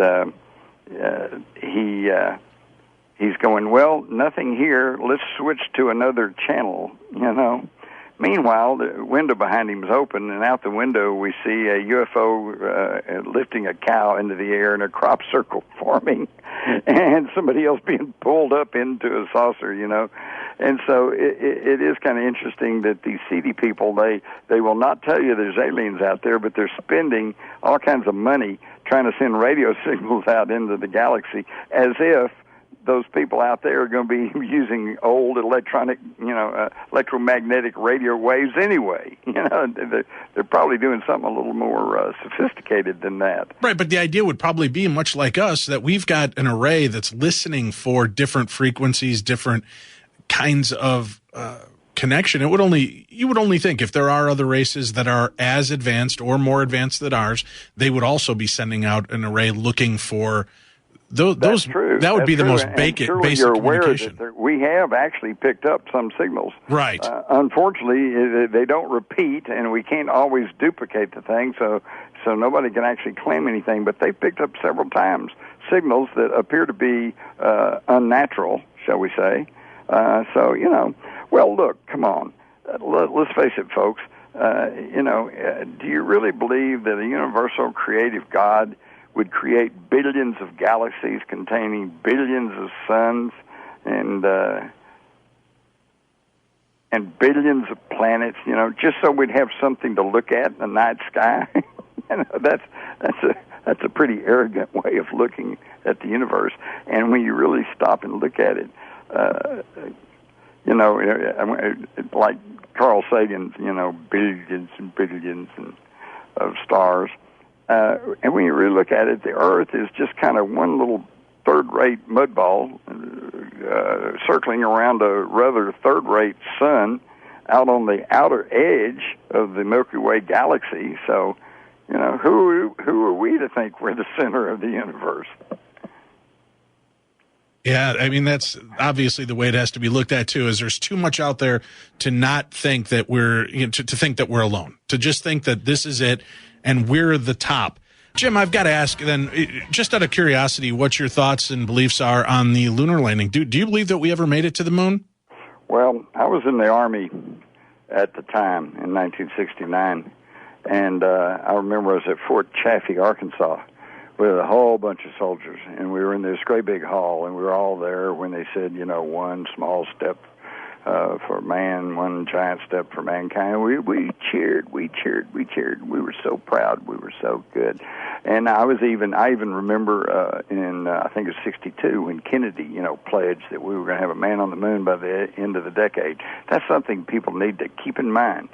he's going, well, nothing here, let's switch to another channel, Meanwhile, the window behind him is open, and out the window we see a UFO lifting a cow into the air and a crop circle forming, and somebody else being pulled up into a saucer, And so it is kind of interesting that these seedy people, they will not tell you there's aliens out there, but they're spending all kinds of money trying to send radio signals out into the galaxy as if those people out there are going to be using old electronic, electromagnetic radio waves anyway. They're probably doing something a little more sophisticated than that. Right, but the idea would probably be, much like us, that we've got an array that's listening for different frequencies, different kinds of connection. You would only think if there are other races that are as advanced or more advanced than ours, they would also be sending out an array looking for those. That's true. That would That's be the true. most And basic you're aware communication. that we have actually picked up some signals. Right. Unfortunately, they don't repeat, and we can't always duplicate the thing, so nobody can actually claim anything. But they've picked up several times signals that appear to be unnatural, shall we say. Well, look, come on. Let's face it, folks. Do you really believe that a universal creative God would create billions of galaxies containing billions of suns and billions of planets, just so we'd have something to look at in the night sky? That's a pretty arrogant way of looking at the universe. And when you really stop and look at it, like Carl Sagan's, billions and billions of stars. And when you really look at it, the Earth is just kind of one little third-rate mud ball circling around a rather third-rate sun out on the outer edge of the Milky Way galaxy. So, who are we to think we're the center of the universe? Yeah, I mean, that's obviously the way it has to be looked at, too, is there's too much out there to not think that we're, to think that we're alone, to just think that this is it and we're the top. Jim, I've got to ask then, just out of curiosity, what your thoughts and beliefs are on the lunar landing. Do you believe that we ever made it to the moon? Well, I was in the Army at the time in 1969, and I remember I was at Fort Chaffee, Arkansas, with a whole bunch of soldiers, and we were in this great big hall, and we were all there when they said, one small step for man, one giant step for mankind. We cheered. We were so proud. We were so good. And I even remember in I think it was 1962 when Kennedy, pledged that we were going to have a man on the moon by the end of the decade. That's something people need to keep in mind.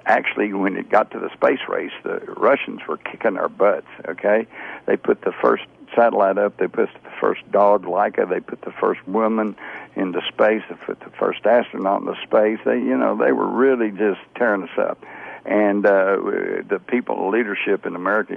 Actually, when it got to the space race, the Russians were kicking our butts, okay? They put the first satellite up. They put the first dog, Laika. They put the first woman into space. They put the first astronaut into space. They were really just tearing us up. And the people, the leadership in America,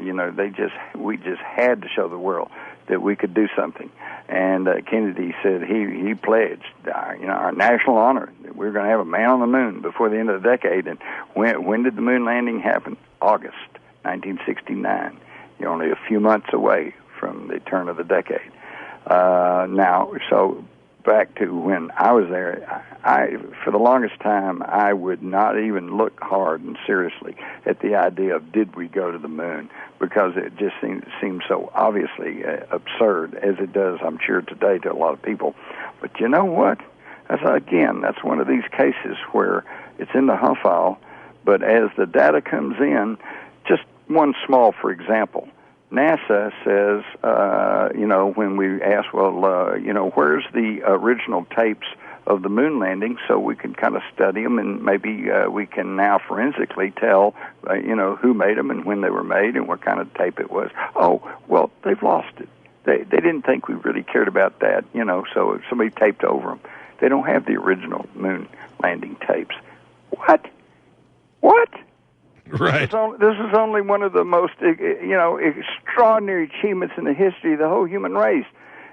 we just had to show the world that we could do something. And Kennedy said he pledged, our national honor, that we were going to have a man on the moon before the end of the decade. And when did the moon landing happen? August 1969. You're only a few months away from the turn of the decade. So back to when I was there, I for the longest time, I would not even look hard and seriously at the idea of did we go to the moon, because it just seemed so obviously absurd, as it does, I'm sure, today to a lot of people. But you know what? That's one of these cases where it's in the huff file, but as the data comes in, just one small, for example, NASA says, when we ask, where's the original tapes of the moon landing, so we can kind of study them, and maybe we can now forensically tell, who made them and when they were made and what kind of tape it was. Oh, well, they've lost it. They didn't think we really cared about that, so if somebody taped over them. They don't have the original moon landing tapes. What? Right. This is only one of the most, extraordinary achievements in the history of the whole human race.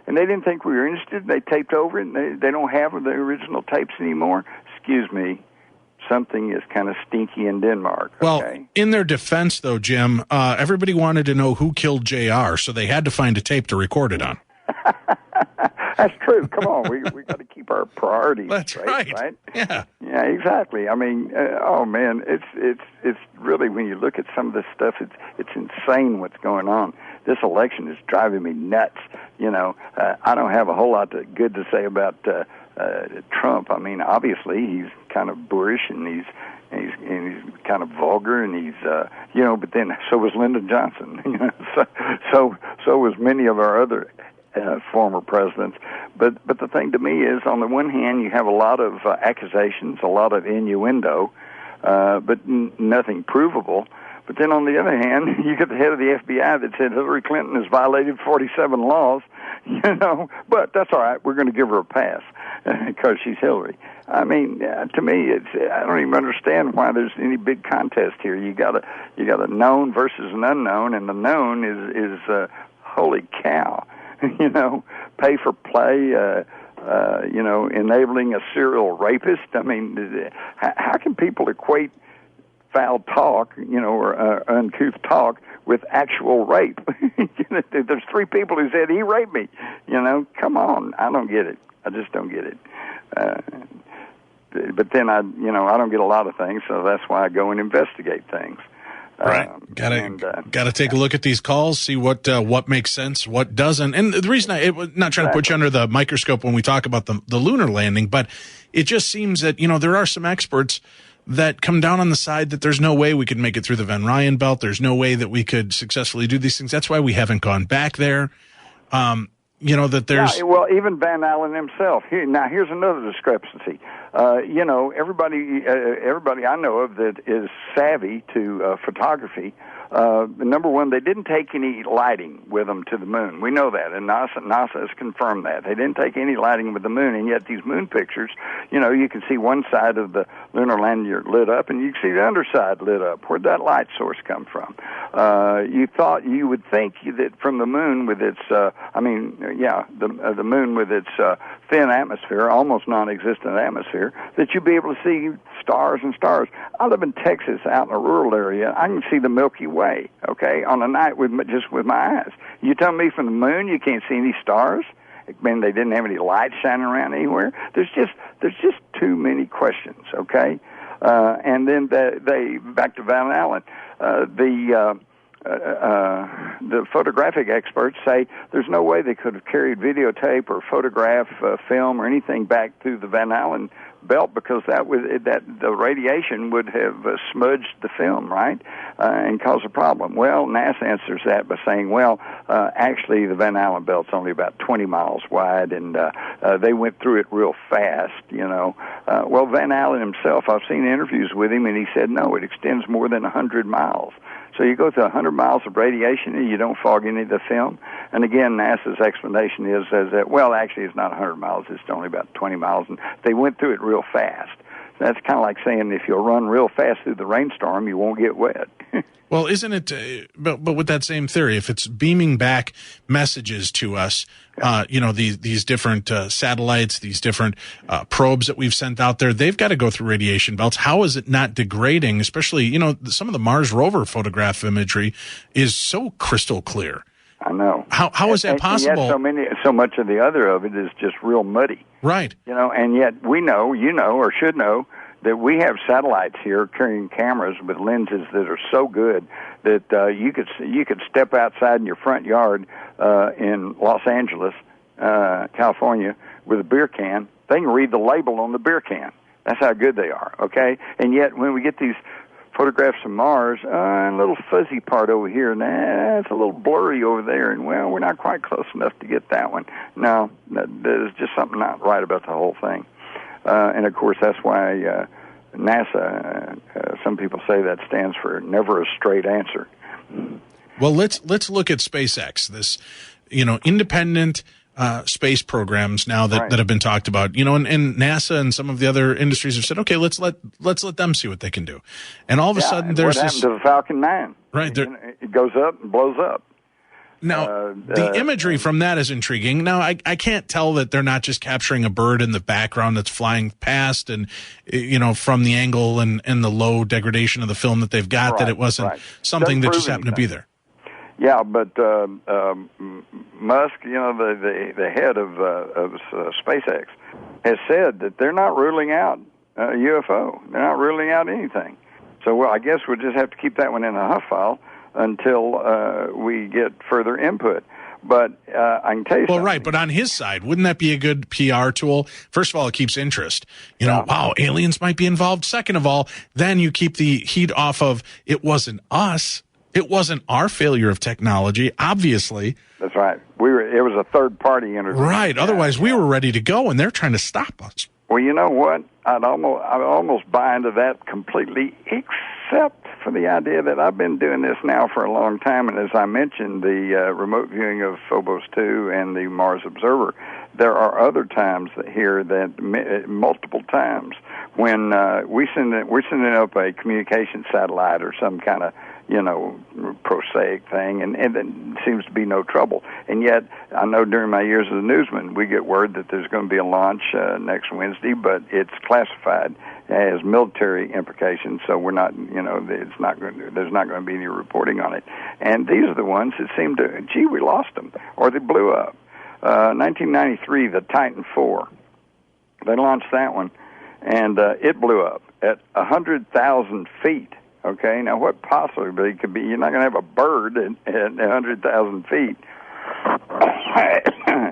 And they didn't think we were interested. They taped over it, and they don't have the original tapes anymore. Excuse me. Something is kind of stinky in Denmark. Well, okay? In their defense, though, Jim, everybody wanted to know who killed JR, so they had to find a tape to record it on. That's true. Come on, we got to keep our priorities. That's straight, right. Yeah, exactly. I mean, it's really, when you look at some of this stuff, it's insane what's going on. This election is driving me nuts. I don't have a whole lot good to say about Trump. I mean, obviously he's kind of boorish and he's kind of vulgar, and he's but then so was Lyndon Johnson. So was many of our other former presidents. But the thing to me is, on the one hand, you have a lot of accusations, a lot of innuendo, but nothing provable. But then on the other hand, you get the head of the FBI that said Hillary Clinton has violated 47 laws, But that's all right. We're going to give her a pass because she's Hillary. I mean, to me, I don't even understand why there's any big contest here. You got a known versus an unknown, and the known is holy cow, pay for play. Enabling a serial rapist. I mean, how can people equate foul talk, or uncouth talk with actual rape? There's 3 people who said he raped me. Come on. I don't get it. I just don't get it. But then I don't get a lot of things, so that's why I go and investigate things. Right. Gotta take a look at these calls, see what makes sense, what doesn't. And the reason I'm not trying to put you under the microscope when we talk about the lunar landing, but it just seems that, there are some experts that come down on the side that there's no way we could make it through the Van Ryan belt. There's no way that we could successfully do these things. That's why we haven't gone back there. That there's... Yeah, well, even Van Allen himself. Here's another discrepancy. Everybody I know of that is savvy to photography, number one, they didn't take any lighting with them to the moon. We know that, and NASA has confirmed that. They didn't take any lighting with the moon, and yet these moon pictures, you can see one side of the lunar lander lit up, and you can see the underside lit up. Where'd that light source come from? You would think that from the moon with its, the moon with its thin atmosphere, almost non-existent atmosphere, that you'd be able to see stars and stars. I live in Texas, out in a rural area. I can see the Milky Way, on a night with my eyes. You tell me from the moon you can't see any stars? I mean, they didn't have any light shining around anywhere. There's just too many questions, okay? And then they back to Van Allen. The photographic experts say there's no way they could have carried videotape or photograph film or anything back through the Van Allen belt because the radiation would have smudged the film, right, and cause a problem. Well, NASA answers that by saying, actually the Van Allen belt's only about 20 miles wide, and they went through it real fast, Well, Van Allen himself, I've seen interviews with him, and he said, no, it extends more than 100 miles. So you go through 100 miles of radiation and you don't fog any of the film. And again, NASA's explanation is that, actually it's not 100 miles, it's only about 20 miles, and they went through it real fast. So that's kind of like saying if you run real fast through the rainstorm, you won't get wet. Well, isn't it, but with that same theory, if it's beaming back messages to us, these different satellites, these different probes that we've sent out there, they've got to go through radiation belts. How is it not degrading? Especially, some of the Mars rover photograph imagery is so crystal clear. I know. How is that possible? Yet so much of the other of it is just real muddy. Right. And yet we know, or should know, that we have satellites here carrying cameras with lenses that are so good that you could step outside in your front yard in Los Angeles, California, with a beer can. They can read the label on the beer can. That's how good they are, okay? And yet when we get these photographs of Mars, a little fuzzy part over here, and it's a little blurry over there, and, we're not quite close enough to get that one. No, there's just something not right about the whole thing. And, of course, that's why NASA, some people say that stands for never a straight answer. Well, let's look at SpaceX, this, independent space programs now that have been talked about, and NASA and some of the other industries have said, okay, let's let them see what they can do. And all of a sudden there's what happened to the Falcon 9? Right. It goes up and blows up. Now, the imagery from that is intriguing. Now, I can't tell that they're not just capturing a bird in the background that's flying past and, from the angle and the low degradation of the film that they've got, that it wasn't something that just happened to be there. Yeah, but Musk, the head of SpaceX, has said that they're not ruling out UFO. They're not ruling out anything. So, I guess we'll just have to keep that one in a huff file until we get further input. But I can tell you something. Well, right, but on his side, wouldn't that be a good PR tool? First of all, it keeps interest. Wow, aliens might be involved. Second of all, then you keep the heat off of, it wasn't us. It wasn't our failure of technology, obviously. That's right. It was a third-party interview. Right. Otherwise, we were ready to go, and they're trying to stop us. Well, you know what? I'd almost buy into that completely, except for the idea that I've been doing this now for a long time, and as I mentioned, the remote viewing of Phobos 2 and the Mars Observer, there are other times here that multiple times when we're sending up a communication satellite or some kind of prosaic thing, and there seems to be no trouble. And yet, I know during my years as a newsman, we get word that there's going to be a launch next Wednesday, but it's classified as military implications, so we're not, there's not going to be any reporting on it. And these are the ones that seem to, we lost them, or they blew up. 1993, the Titan IV, they launched that one, and it blew up at 100,000 feet. Okay, now what possibly could be? You're not going to have a bird at 100,000 feet.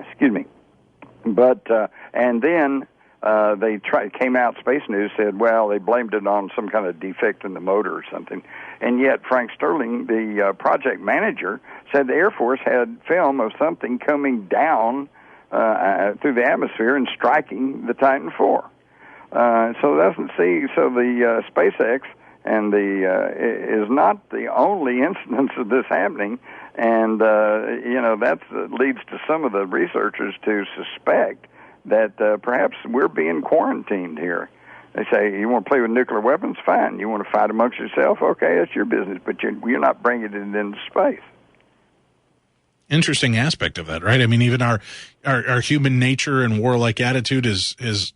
Excuse me. But and then they came out. Space News said, well, they blamed it on some kind of defect in the motor or something. And yet Frank Sterling, the project manager, said the Air Force had film of something coming down through the atmosphere and striking the Titan IV. So the SpaceX and is not the only instance of this happening, and that leads to some of the researchers to suspect that perhaps we're being quarantined here. They say, you want to play with nuclear weapons? Fine. You want to fight amongst yourself? Okay, that's your business, but you're not bringing it into space. Interesting aspect of that, right? I mean, even our human nature and warlike attitude is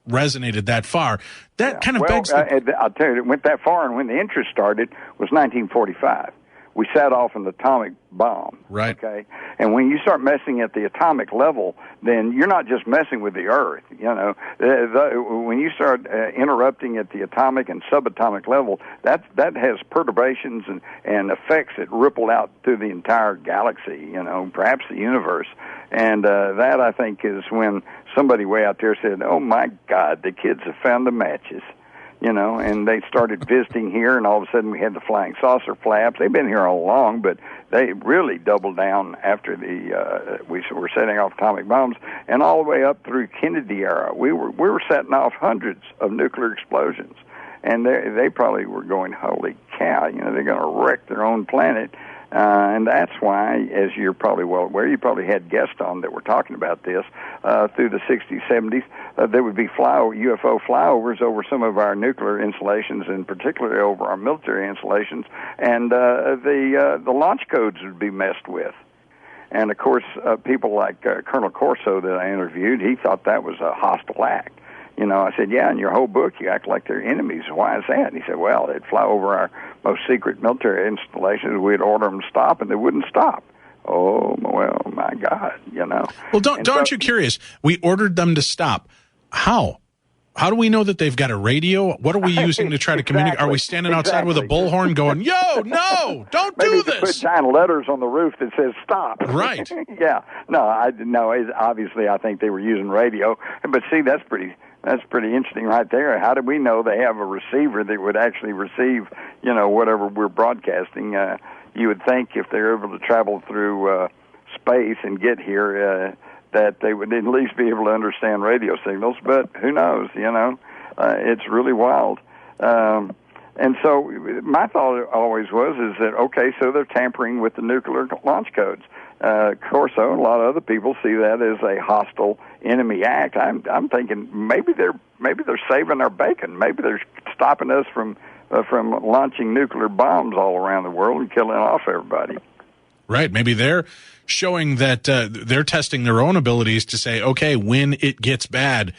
resonated that far. That kind of begs I'll tell you, it went that far, and when the interest started was 1945. We set off an atomic bomb. Right. Okay? And when you start messing at the atomic level, then you're not just messing with the Earth. When you start interrupting at the atomic and subatomic level, that has perturbations and effects that ripple out through the entire galaxy, perhaps the universe. And that, I think, is when somebody way out there said, oh, my God, the kids have found the matches. And they started visiting here, and all of a sudden we had the flying saucer flaps. They've been here all along, but they really doubled down after we were setting off atomic bombs, and all the way up through Kennedy era. We were setting off hundreds of nuclear explosions, and they probably were going, holy cow, they're going to wreck their own planet. And that's why, as you're probably well aware, you probably had guests on that were talking about this through the 60s, 70s. There would be UFO flyovers over some of our nuclear installations, and particularly over our military installations, and the launch codes would be messed with. And, of course, people like Colonel Corso that I interviewed, he thought that was a hostile act. I said, yeah, in your whole book you act like they're enemies. Why is that? And he said, well, they'd fly over our most secret military installations. We'd order them to stop, and they wouldn't stop. Oh, well, my God, Well, aren't you curious? We ordered them to stop. How? How do we know that they've got a radio? What are we using to try to communicate? Are we standing outside with a bullhorn going, yo, no, don't do this? Maybe put giant letters on the roof that says stop. Right. Yeah. No, obviously I think they were using radio. But see, that's pretty interesting right there. How do we know they have a receiver that would actually receive, whatever we're broadcasting? You would think if they're able to travel through space and get here, that they would at least be able to understand radio signals, but who knows, it's really wild. And so my thought always is that, okay, so they're tampering with the nuclear launch codes. Corso and a lot of other people see that as a hostile enemy act. I'm thinking maybe they're saving our bacon. Maybe they're stopping us from launching nuclear bombs all around the world and killing off everybody. Right. Maybe they're showing that they're testing their own abilities to say, okay, when it gets bad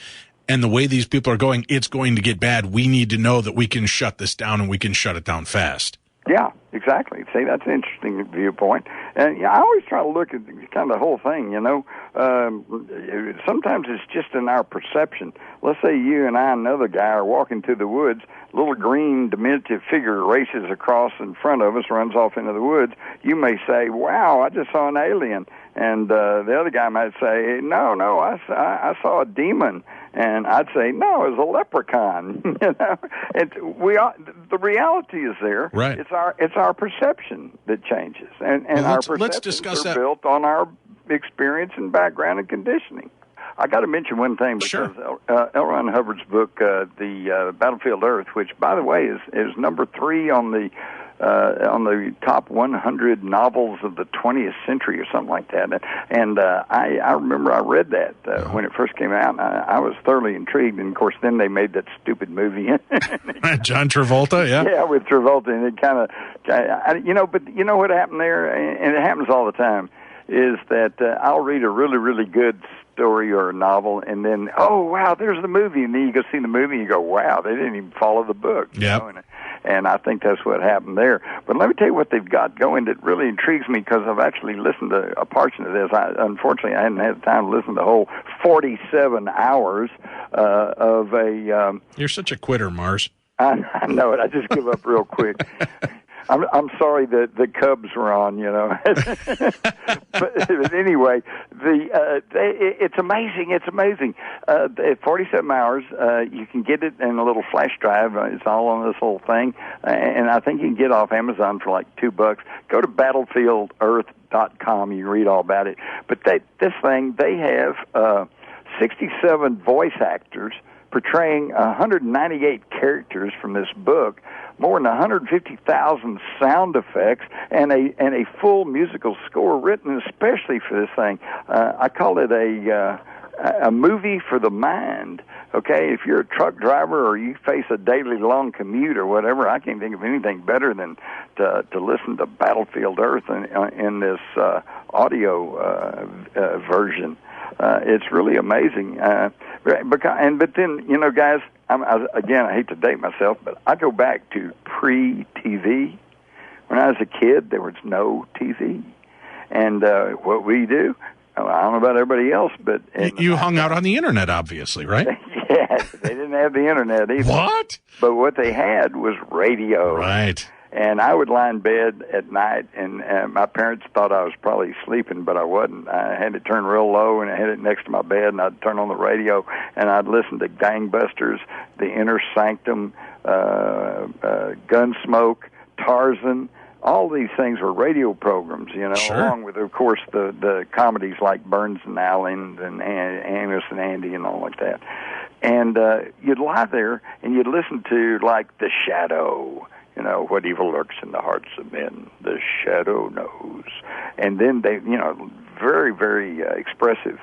and the way these people are going, it's going to get bad. We need to know that we can shut this down, and we can shut it down fast. Yeah, exactly. See, that's an interesting viewpoint. And I always try to look at kind of the whole thing, Sometimes it's just in our perception. Let's say you and I and another guy are walking through the woods. A little green diminutive figure races across in front of us, runs off into the woods. You may say, wow, I just saw an alien. And the other guy might say, no, I saw a demon. And I'd say, no, it was a leprechaun. The reality is there. Right. It's our perception that changes, and our perceptions are built on our experience and background and conditioning. I got to mention one thing because Sure. L. Ron Hubbard's book, the Battlefield Earth, which by the way is number 3 on the top 100 novels of the 20th century or something like that. And I remember I read that when it first came out. And I was thoroughly intrigued. And of course, then they made that stupid movie. John Travolta, yeah. Yeah, with Travolta, and it kind of, but you know what happened there, and it happens all the time, is that I'll read a really, really good story or a novel, and then, oh, wow, there's the movie, and then you go see the movie, and you go, wow, they didn't even follow the book. Yeah. And I think that's what happened there. But let me tell you what they've got going that really intrigues me, because I've actually listened to a portion of this. Unfortunately, I hadn't had time to listen to the whole 47 hours of a... You're such a quitter, Mars. I know it. I just give up real quick. I'm sorry that the Cubs were on, but anyway, it's amazing. It's amazing. 47 hours. You can get it in a little flash drive. It's all on this little thing, and I think you can get it off Amazon for like $2. Go to BattlefieldEarth.com. You can read all about it. But this thing, they have 67 voice actors portraying 198 characters from this book, more than 150,000 sound effects, and a full musical score written especially for this thing. I call it a movie for the mind. Okay, if you're a truck driver or you face a daily long commute or whatever, I can't think of anything better than to listen to Battlefield Earth in this audio version. It's really amazing. But then, guys, I hate to date myself, but I go back to pre-TV. When I was a kid, there was no TV. And what we do, I don't know about everybody else, but... You hung out on the Internet, obviously, right? Yeah, they didn't have the Internet either. What? But what they had was radio. Right. And I would lie in bed at night, and my parents thought I was probably sleeping, but I wasn't. I had it turned real low, and I had it next to my bed, and I'd turn on the radio, and I'd listen to Gangbusters, The Inner Sanctum, Gunsmoke, Tarzan. All these things were radio programs, Sure. along with, of course, the comedies like Burns and Allen and Amos and Andy and all like that. And you'd lie there, and you'd listen to, like, The Shadow. What evil lurks in the hearts of men, the shadow knows. And then they, very, very expressive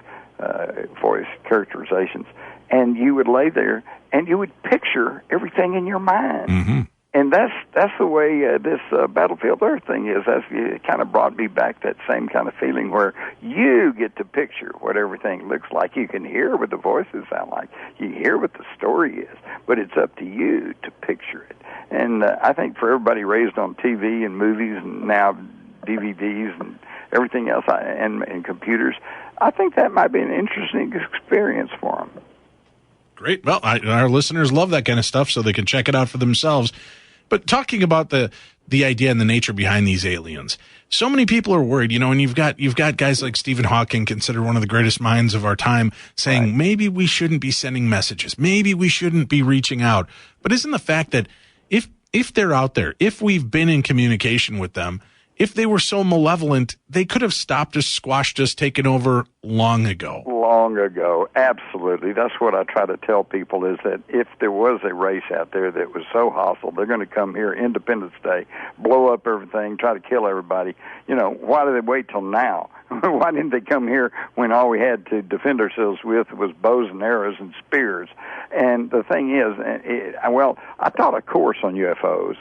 voice characterizations. And you would lay there, and you would picture everything in your mind. Mm-hmm. And that's the way this Battlefield Earth thing is. It kind of brought me back that same kind of feeling where you get to picture what everything looks like. You can hear what the voices sound like. You hear what the story is. But it's up to you to picture it. And I think for everybody raised on TV and movies and now DVDs and everything else and computers, I think that might be an interesting experience for them. Great. Well, our listeners love that kind of stuff, so they can check it out for themselves. But talking about the idea and the nature behind these aliens, so many people are worried, and you've got guys like Stephen Hawking, considered one of the greatest minds of our time, saying right. Maybe we shouldn't be sending messages, maybe we shouldn't be reaching out. But isn't the fact that if they're out there, if we've been in communication with them, if they were so malevolent, they could have stopped us, squashed us, taken over long ago. Long ago, absolutely. That's what I try to tell people, is that if there was a race out there that was so hostile, they're going to come here Independence Day, blow up everything, try to kill everybody. Why do they wait till now? Why didn't they come here when all we had to defend ourselves with was bows and arrows and spears? And the thing is, I taught a course on UFOs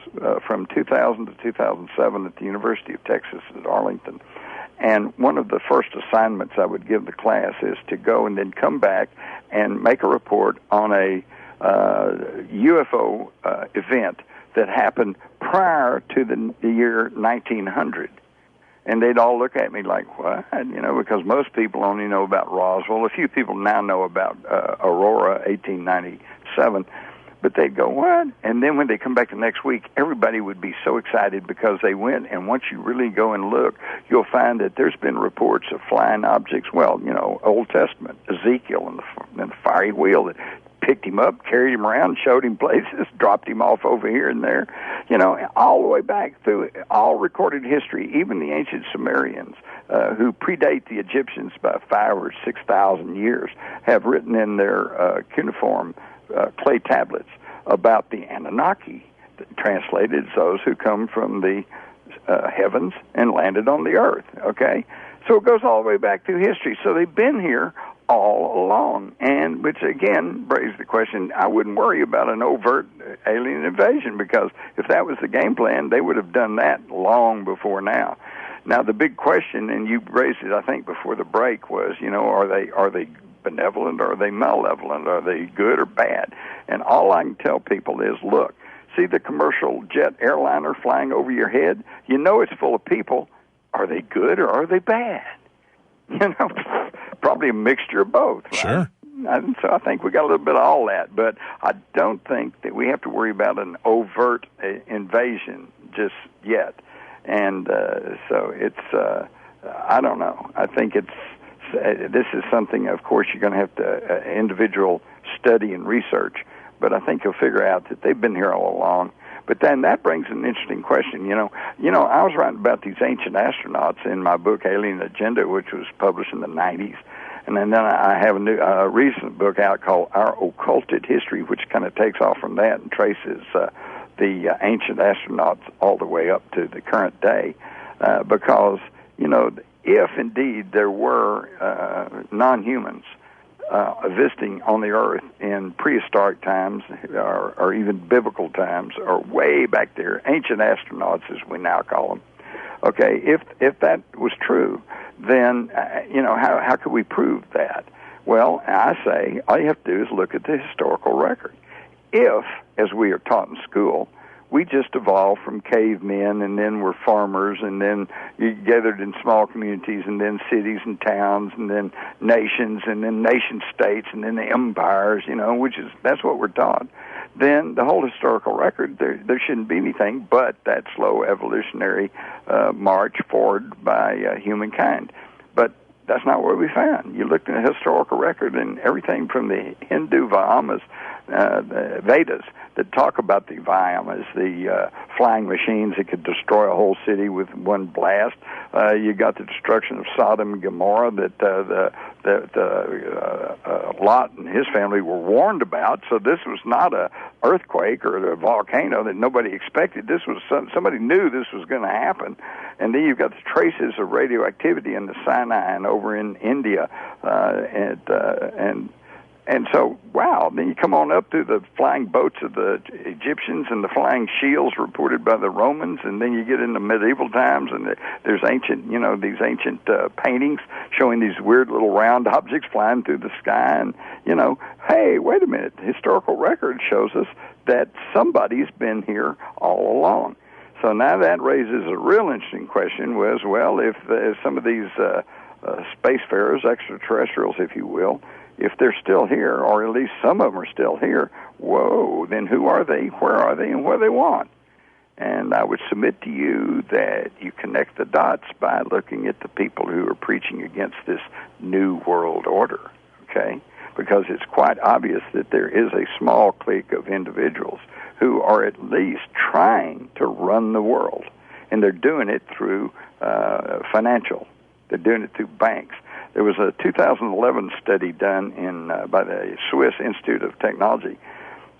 from 2000 to 2007 at the University of Texas at Arlington. And one of the first assignments I would give the class is to go and then come back and make a report on a UFO event that happened prior to the year 1900. And they'd all look at me like, what? Because most people only know about Roswell. A few people now know about Aurora, 1897. But they'd go, what? And then when they come back the next week, everybody would be so excited because they went. And once you really go and look, you'll find that there's been reports of flying objects. Well, Old Testament, Ezekiel and the fiery wheel that picked him up, carried him around, showed him places, dropped him off over here and there, all the way back through all recorded history, even the ancient Sumerians. who predate the Egyptians by 5,000 or 6,000 years, have written in their cuneiform clay tablets about the Anunnaki, translated as those who come from the heavens and landed on the earth, okay? So it goes all the way back through history. So they've been here all along, and which again raises the question, I wouldn't worry about an overt alien invasion, because if that was the game plan, they would have done that long before now. Now the big question, and you raised it I think before the break, was, are they benevolent, or are they malevolent, are they good or bad? And all I can tell people is, look, see the commercial jet airliner flying over your head? You know it's full of people. Are they good or are they bad? Probably a mixture of both. Right? Sure. And so I think we got a little bit of all that, but I don't think that we have to worry about an overt invasion just yet. And so it's, I don't know. I think this is something, of course, you're going to have to individual study and research, but I think you'll figure out that they've been here all along. But then that brings an interesting question. I was writing about these ancient astronauts in my book, Alien Agenda, which was published in the 90s. And then I have a recent book out called Our Occulted History, which kind of takes off from that and traces the ancient astronauts all the way up to the current day. Because, if indeed there were non-humans visiting on the earth in prehistoric times or even biblical times, or way back there, ancient astronauts as we now call them. Okay, if that was true, then how could we prove that? Well, I say all you have to do is look at the historical record. If, as we are taught in school, we just evolved from cavemen, and then we're farmers, and then you gathered in small communities, and then cities and towns, and then nations, and then nation states, and then the empires, that's what we're taught. Then the whole historical record, there shouldn't be anything but that slow evolutionary march forward by humankind. But that's not what we found. You looked at the historical record, and everything from the Hindu Vayamas, the Vedas, that talk about the Vayamas, the flying machines that could destroy a whole city with one blast. You got the destruction of Sodom and Gomorrah that Lot and his family were warned about. So this was not a earthquake or a volcano that nobody expected. This was somebody knew this was going to happen. And then you've got the traces of radioactivity in the Sinai and over in India, and so, wow, then you come on up to the flying boats of the Egyptians and the flying shields reported by the Romans, and then you get into medieval times, and there's ancient, these ancient paintings showing these weird little round objects flying through the sky, and, hey, wait a minute, the historical record shows us that somebody's been here all along. So now that raises a real interesting question was, well, if some of these spacefarers, extraterrestrials, if you will, if they're still here, or at least some of them are still here, whoa, then who are they, where are they, and what do they want? And I would submit to you that you connect the dots by looking at the people who are preaching against this new world order, okay? Because it's quite obvious that there is a small clique of individuals who are at least trying to run the world. And they're doing it through financial. They're doing it through banks. There was a 2011 study done by the Swiss Institute of Technology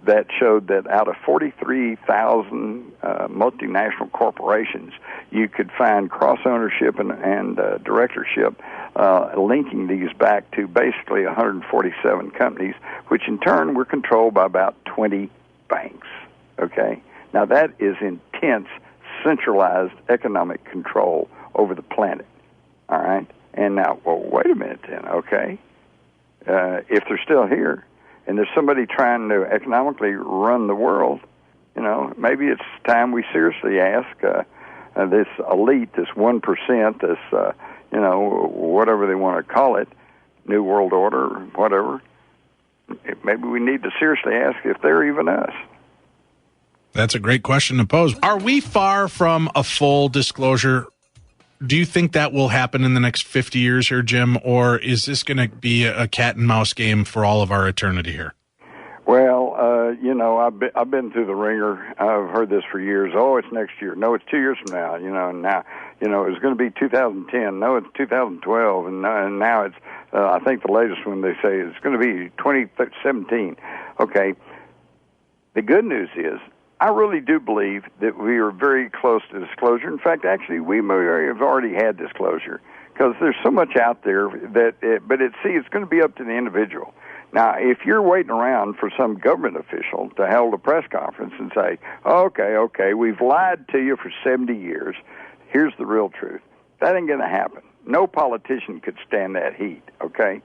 that showed that out of 43,000 multinational corporations, you could find cross-ownership and directorship linking these back to basically 147 companies, which in turn were controlled by about 20 banks. Okay? Now that is intense, centralized economic control over the planet. All right? And now, well, wait a minute then, okay? If they're still here, and there's somebody trying to economically run the world, maybe it's time we seriously ask this elite, this 1%, this, whatever they want to call it, New World Order, whatever, maybe we need to seriously ask if they're even us. That's a great question to pose. Are we far from a full disclosure? Do you think that will happen in the next 50 years here, Jim, or is this going to be a cat and mouse game for all of our eternity here? Well, Well, I've been through the ringer. I've heard this for years. Oh, it's next year. No, it's 2 years from now. And now, it's going to be 2010. No, it's 2012. And now it's, I think the latest one they say it's going to be 2017. Okay. The good news is, I really do believe that we are very close to disclosure. In fact, actually, we may have already had disclosure because there's so much out there but it's going to be up to the individual. Now, if you're waiting around for some government official to hold a press conference and say, okay, we've lied to you for 70 years, here's the real truth, that ain't going to happen. No politician could stand that heat, okay?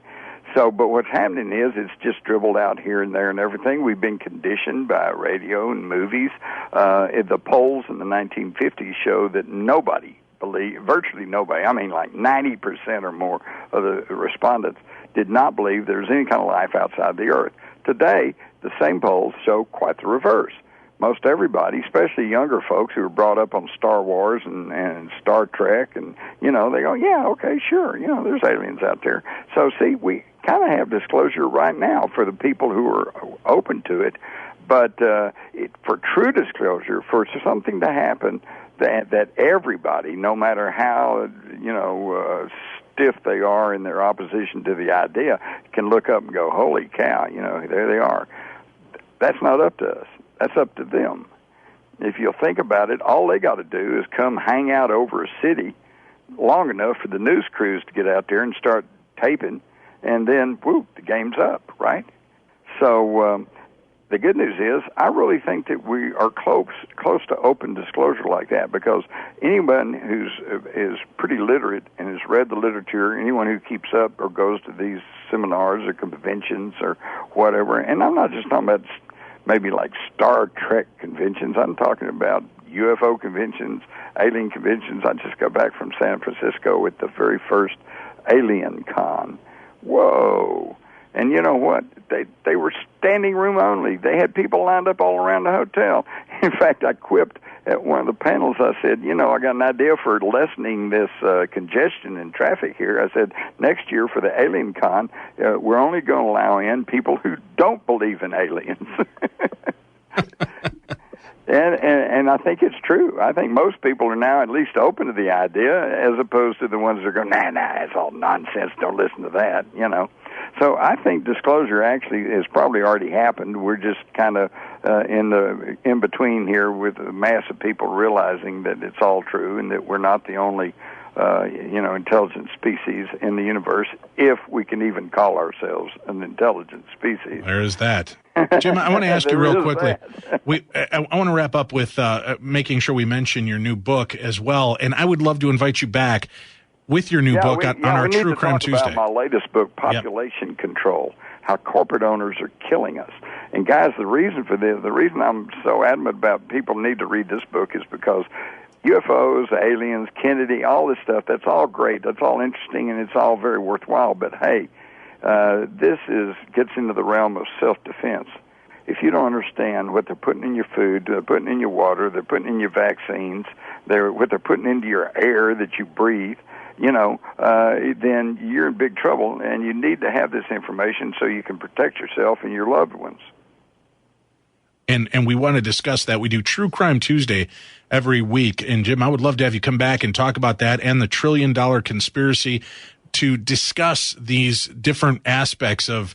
So, but what's happening is it's just dribbled out here and there and everything. We've been conditioned by radio and movies. The polls in the 1950s show that virtually nobody, I mean like 90% or more of the respondents did not believe there's any kind of life outside the Earth. Today, the same polls show quite the reverse. Most everybody, especially younger folks who were brought up on Star Wars and Star Trek, and, they go, yeah, okay, sure, there's aliens out there. So, see, we kind of have disclosure right now for the people who are open to it, but for true disclosure, for something to happen that everybody, no matter how, stiff they are in their opposition to the idea, can look up and go, holy cow, there they are. That's not up to us. That's up to them. If you'll think about it, all they got to do is come hang out over a city long enough for the news crews to get out there and start taping, and then, whoop, the game's up, right? So the good news is I really think that we are close to open disclosure like that, because anyone is pretty literate and has read the literature, anyone who keeps up or goes to these seminars or conventions or whatever, and I'm not just talking about maybe like Star Trek conventions. I'm talking about UFO conventions, alien conventions. I just got back from San Francisco with the very first Alien Con. Whoa. And you know what? They were standing room only. They had people lined up all around the hotel. In fact, I quipped at one of the panels. I said, I got an idea for lessening this congestion in traffic here. I said, next year for the Alien Con, we're only going to allow in people who don't believe in aliens. And I think it's true. I think most people are now at least open to the idea, as opposed to the ones that are going, nah, it's all nonsense, don't listen to that, So I think disclosure actually has probably already happened. We're just kind of in between here with a mass of people realizing that it's all true and that we're not the only intelligent species in the universe, if we can even call ourselves an intelligent species. There is that. Jim, I want to ask you real quickly. I want to wrap up with making sure we mention your new book as well, and I would love to invite you back with your new book on our True Crime Tuesday. About my latest book, Population Control, How Corporate Owners Are Killing Us. And guys, the reason I'm so adamant about people need to read this book is because UFOs, aliens, Kennedy, all this stuff, that's all great. That's all interesting, and it's all very worthwhile. But, hey, this gets into the realm of self-defense. If you don't understand what they're putting in your food, they're putting in your water, they're putting in your vaccines, what they're putting into your air that you breathe, then you're in big trouble, and you need to have this information so you can protect yourself and your loved ones. And we want to discuss that. We do True Crime Tuesday every week. And, Jim, I would love to have you come back and talk about that and the $1 trillion conspiracy, to discuss these different aspects of,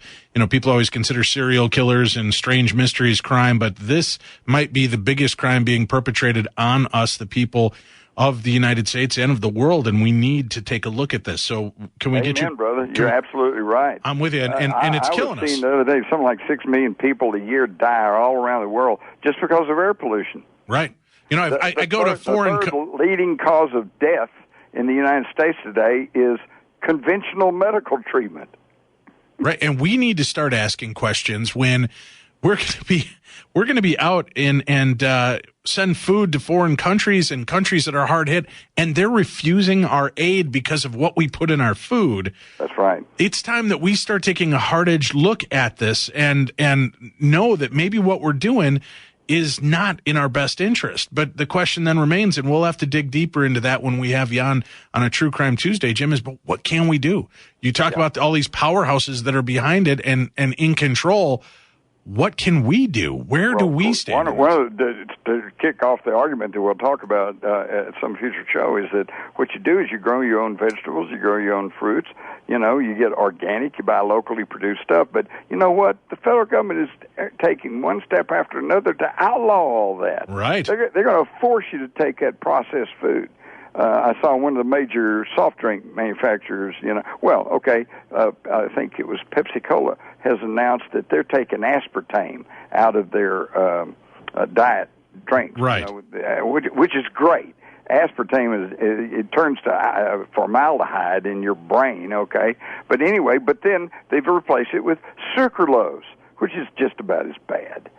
people always consider serial killers and strange mysteries crime, but this might be the biggest crime being perpetrated on us, the people of the United States and of the world, and we need to take a look at this. So can we get you? Brother. You're absolutely right. I'm with you, and it's killing us. I was seeing the other day something like 6 million people a year die all around the world just because of air pollution. Right. I go to foreign... The leading cause of death in the United States today is conventional medical treatment. Right, and we need to start asking questions when we're going to be out and send food to foreign countries and countries that are hard hit, and they're refusing our aid because of what we put in our food. That's right. It's time that we start taking a hard-edged look at this and know that maybe what we're doing is not in our best interest. But the question then remains, and we'll have to dig deeper into that when we have you on a True Crime Tuesday, Jim, is, but what can we do? You talk about all these powerhouses that are behind it and in control. what can we do? Where do we stand? To kick off the argument that we'll talk about at some future show is that what you do is you grow your own vegetables, you grow your own fruits, you get organic, you buy locally produced stuff. But you know what? The federal government is taking one step after another to outlaw all that. Right. They're going to force you to take that processed food. I saw one of the major soft drink manufacturers, I think it was Pepsi-Cola, has announced that they're taking aspartame out of their diet drinks. Right. Which is great. Aspartame it turns to formaldehyde in your brain, okay? But then they've replaced it with sucralose, which is just about as bad.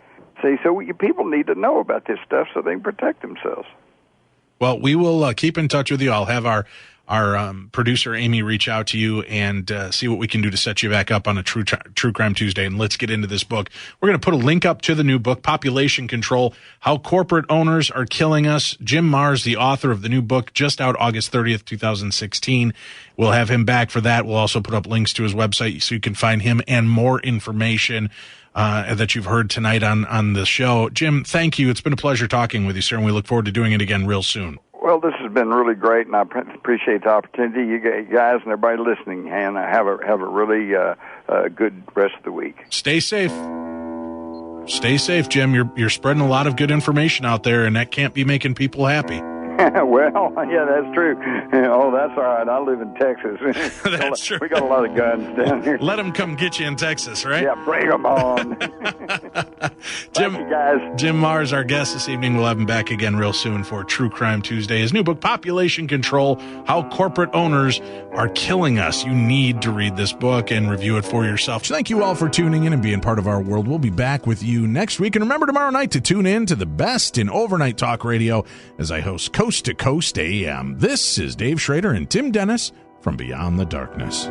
See, so people need to know about this stuff so they can protect themselves. Well, we will keep in touch with you. I'll have our producer, Amy, reach out to you and see what we can do to set you back up on a True Crime Tuesday. And let's get into this book. We're going to put a link up to the new book, Population Control, How Corporate Owners Are Killing Us. Jim Marrs, the author of the new book, just out August 30th, 2016. We'll have him back for that. We'll also put up links to his website so you can find him and more information that you've heard tonight on the show. Jim, thank you. It's been a pleasure talking with you, sir, and we look forward to doing it again real soon. Well, this has been really great, and I appreciate the opportunity. You guys and everybody listening, and have a really good rest of the week. Stay safe. Stay safe, Jim. You're spreading a lot of good information out there, and that can't be making people happy. Well, yeah, that's true. Oh, that's all right. I live in Texas. That's true. We got a lot of guns down here. Let them come get you in Texas, right? Yeah, bring them on. Jim, thank you, guys. Jim Marrs, our guest this evening. We'll have him back again real soon for True Crime Tuesday. His new book, Population Control, How Corporate Owners Are Killing Us. You need to read this book and review it for yourself. Thank you all for tuning in and being part of our world. We'll be back with you next week. And remember tomorrow night to tune in to the best in overnight talk radio as I host Coast to Coast AM. This is Dave Schrader and Tim Dennis from Beyond the Darkness.